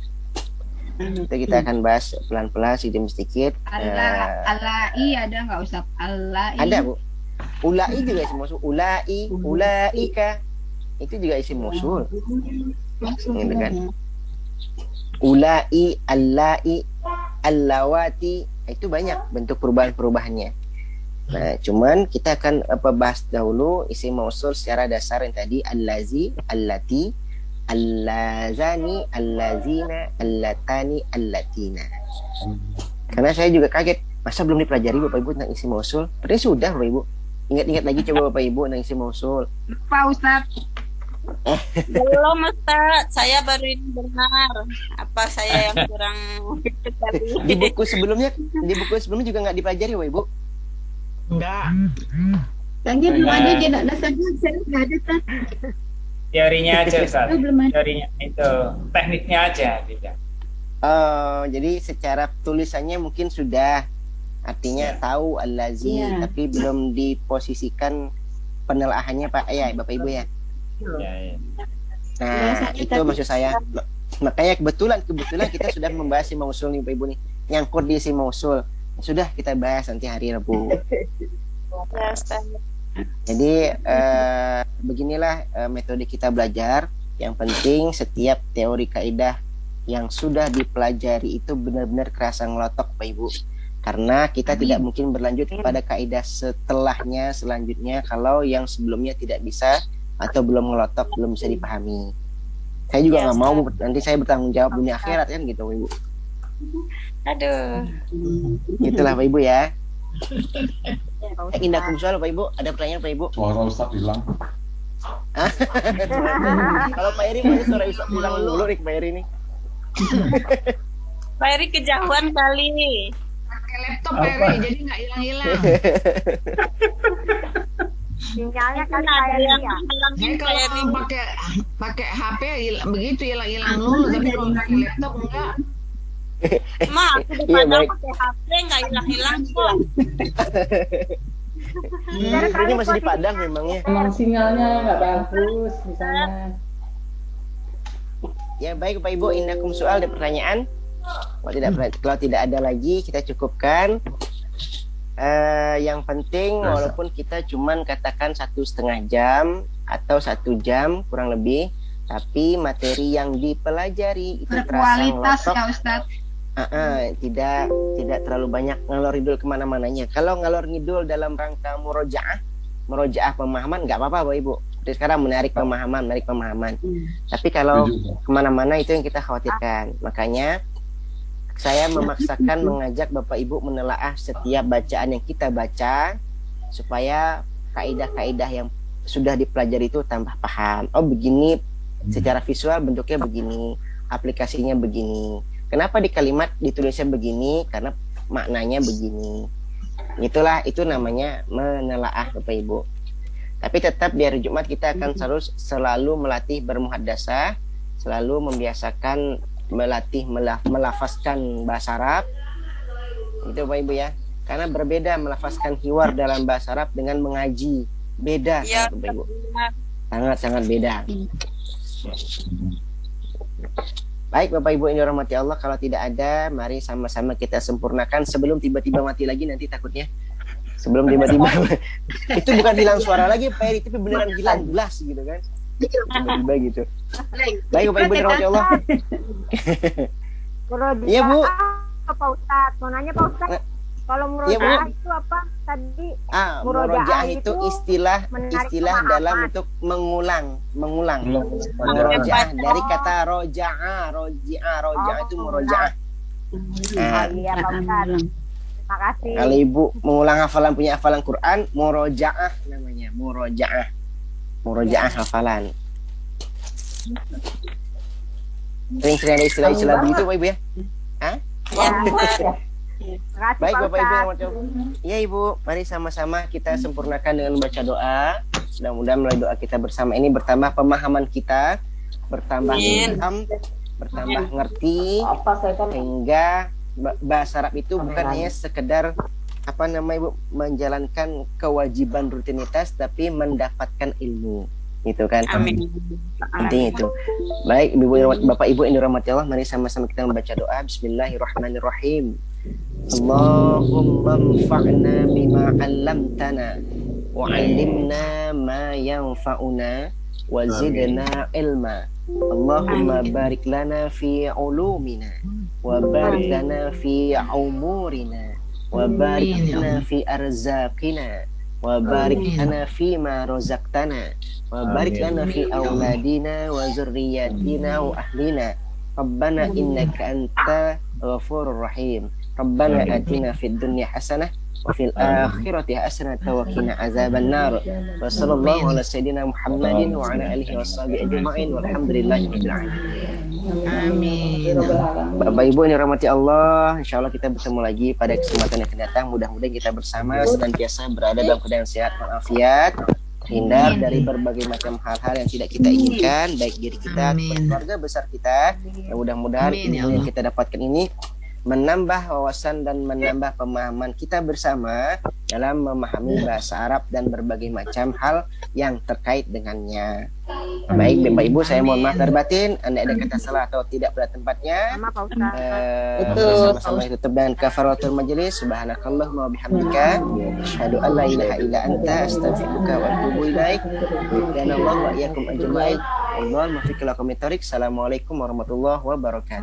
[SPEAKER 1] Itu kita akan bahas pelan-pelan sedikit.
[SPEAKER 5] Alai ada nggak Ustaz? Alai.
[SPEAKER 1] Ada Bu. Ulai juga isim mausul. Ulaika itu juga isim mausul. Gitu kan? Ulai, allai, allawati itu banyak bentuk perubahan-perubahannya. Nah, cuman kita akan bahas dahulu isim mausul secara dasar yang tadi allazi, allati, allazani, allazina, allatani, allatina. Karena saya juga kaget, masa belum dipelajari Bapak Ibu tentang isim mausul? Padahal sudah Bapak Ibu. Ingat-ingat lagi coba Bapak Ibu tentang isim mausul.
[SPEAKER 5] Lupa Ustaz.
[SPEAKER 9] Belum Ustaz, saya baru ini dengar. Apa saya yang kurang tadi?
[SPEAKER 1] Di buku sebelumnya juga nggak dipelajari Bapak Ibu?
[SPEAKER 10] Enggak.
[SPEAKER 3] Tadi belum ada dia nak dasarnya, saya nggak ada Ustaz.
[SPEAKER 4] Teorinya aja Ustaz.
[SPEAKER 3] Itu belum ada.
[SPEAKER 4] Teorinya itu, tekniknya aja tidak.
[SPEAKER 1] Jadi secara tulisannya mungkin sudah, artinya tahu allazi, tapi belum diposisikan penelaahannya Pak ya Bapak Ibu ya.
[SPEAKER 4] Ya.
[SPEAKER 1] Nah itu maksud saya. Makanya kebetulan kita sudah membahas isim mausul nih Bapak Ibu nih, nyangkut di isim mausul. Sudah kita bahas nanti hari Rabu.
[SPEAKER 9] Ya, Ustaz.
[SPEAKER 1] Jadi beginilah metode kita belajar. Yang penting setiap teori kaidah yang sudah dipelajari itu benar-benar kerasa ngelotok Bapak Ibu. Karena kita tidak mungkin berlanjut kepada kaidah selanjutnya kalau yang sebelumnya tidak bisa atau belum ngelotok, belum bisa dipahami. Saya juga nggak mau nanti saya bertanggung jawab dunia akhirat kan gitu Ibu.
[SPEAKER 9] Aduh.
[SPEAKER 1] Itulah Pak Ibu ya. Indakum soal Pak Ibu, ada pertanyaan Pak Ibu?
[SPEAKER 6] Suara Ustaz hilang.
[SPEAKER 1] Kalau Pak Eri masih suara Ustaz hilang dulu nih Pak Eri nih.
[SPEAKER 9] Pak Eri kejauhan kali.
[SPEAKER 10] Pakai laptop Peri, jadi nggak hilang-hilang.
[SPEAKER 7] Sinyalnya kan
[SPEAKER 9] Ada
[SPEAKER 7] kayak
[SPEAKER 9] yang
[SPEAKER 7] ya.
[SPEAKER 10] Saya kalau pakai HP begitu hilang-hilang dulu, tapi kalau pakai laptop enggak.
[SPEAKER 9] Ma, aku di
[SPEAKER 1] Iya,
[SPEAKER 9] Padang
[SPEAKER 1] baik.
[SPEAKER 9] pakai HP nggak hilang-hilang kok.
[SPEAKER 1] Ini masih di Padang memangnya.
[SPEAKER 11] Emang sinyalnya nggak bagus di sana.
[SPEAKER 1] Ya baik Bapak Ibu, indakum soal ada pertanyaan. Kalau tidak ada lagi kita cukupkan. Yang penting walaupun kita cuman katakan 1,5 jam atau 1 jam kurang lebih, tapi materi yang dipelajari itu terasa
[SPEAKER 5] Berkualitas
[SPEAKER 1] ngelotok.
[SPEAKER 5] ya Ustadz.
[SPEAKER 1] Tidak terlalu banyak ngalor ngidul kemana-mananya. Kalau ngalor ngidul dalam rangka murojaah pemahaman nggak apa-apa Bapak Ibu. Jadi sekarang menarik pemahaman. Tapi kalau kemana-mana itu yang kita khawatirkan. Makanya saya memaksakan mengajak Bapak Ibu menelaah setiap bacaan yang kita baca supaya kaidah-kaidah yang sudah dipelajari itu tambah paham. Oh begini, secara visual bentuknya begini, aplikasinya begini. Kenapa di kalimat ditulisnya begini? Karena maknanya begini. Itu namanya menelaah Bapak Ibu. Tapi tetap di hari Jumat kita akan selalu melatih bermuhadasah, selalu membiasakan melatih melafazkan bahasa Arab. Itu Bapak Ibu ya. Karena berbeda melafazkan hiwar dalam bahasa Arab dengan mengaji. Beda
[SPEAKER 9] Ya,
[SPEAKER 1] Bapak Ibu. Sangat-sangat beda. Baik Bapak Ibu yang dirahmati Allah, kalau tidak ada mari sama-sama kita sempurnakan sebelum tiba-tiba mati lagi nanti takutnya. Sebelum tiba-tiba itu bukan hilang suara lagi Pak Eri, tapi beneran hilang jelas gitu kan. Tiba-tiba gitu. Baik Bapak Ibu yang dirahmati Allah. Iya Bu.
[SPEAKER 7] Pak Ustadz, mau nanya Pak Ustadz, kalau
[SPEAKER 1] Iya, Bu.
[SPEAKER 7] murojaah itu apa tadi?
[SPEAKER 1] Murojaah itu istilah
[SPEAKER 7] pemahaman.
[SPEAKER 1] dalam untuk mengulang. Murojaah dari kata rojaah itu murojaah.
[SPEAKER 7] Iya Pak Ustadz. Terima kasih.
[SPEAKER 1] Kalau Ibu mengulang punya hafalan Quran, murojaah namanya, murojaah hafalan. Sering ada istilah-istilah begitu Bapak Ibu ya? Baik Bapak Ibu yang mau. Iya Ibu, mari sama-sama kita sempurnakan dengan membaca doa. Mudah-mudahan melalui doa kita bersama ini bertambah pemahaman kita, bertambah ilham, bertambah ngerti, sehingga bahasa Arab itu bukan hanya sekedar Ibu menjalankan kewajiban rutinitas, tapi mendapatkan ilmu. Itu kan.
[SPEAKER 9] Amin.
[SPEAKER 1] Intinya itu. Baik Bapak Ibu yang dirahmati Allah, mari sama-sama kita membaca doa. Bismillahirrahmanirrahim. Allahumma anfa'na bima 'allamtana wa 'allimna ma yanfa'una wa zidna ilma. Allahumma barik lana fi ulumina wa barik lana fi umurina wa barik lana fi arzaqina wa barik lana fi ma razaqtana wa barik lana fi auladina wa zurriyatina wa ahlina. Rabbana innaka anta ghafurur rahim. Rabbana atina fid dunya hasanah wa fil akhirati hasanah wa qina azaban nar. Wa sallallahu ala sayyidina Muhammadin wa ala alihi washabihi ajma'in walhamdulillahi rabbil alamin.
[SPEAKER 10] Amin.
[SPEAKER 1] Bapak Ibu yang dirahmati Allah, insya Allah kita bertemu lagi pada kesempatan yang akan datang. Mudah-mudahan kita bersama senantiasa berada dalam keadaan sehat walafiat, terhindar dari berbagai macam hal-hal yang tidak kita inginkan, baik diri kita ataupun keluarga besar kita. Mudah-mudahan ilmu yang kita dapatkan ini menambah wawasan dan menambah pemahaman kita bersama dalam memahami bahasa Arab dan berbagai macam hal yang terkait dengannya. Baik Bapak Ibu, saya mohon maaf lahir batin, Anda ada kata salah atau tidak pada tempatnya. Sama-sama tutup dengan kafaratul majelis. Subhanakallahumma wa bihamdika asyhadu an la ilaha illa anta astaghfiruka wa atubu ilaik. Dan Allah wa iyyakum ajma'in. Assalamualaikum warahmatullahi wabarakatuh.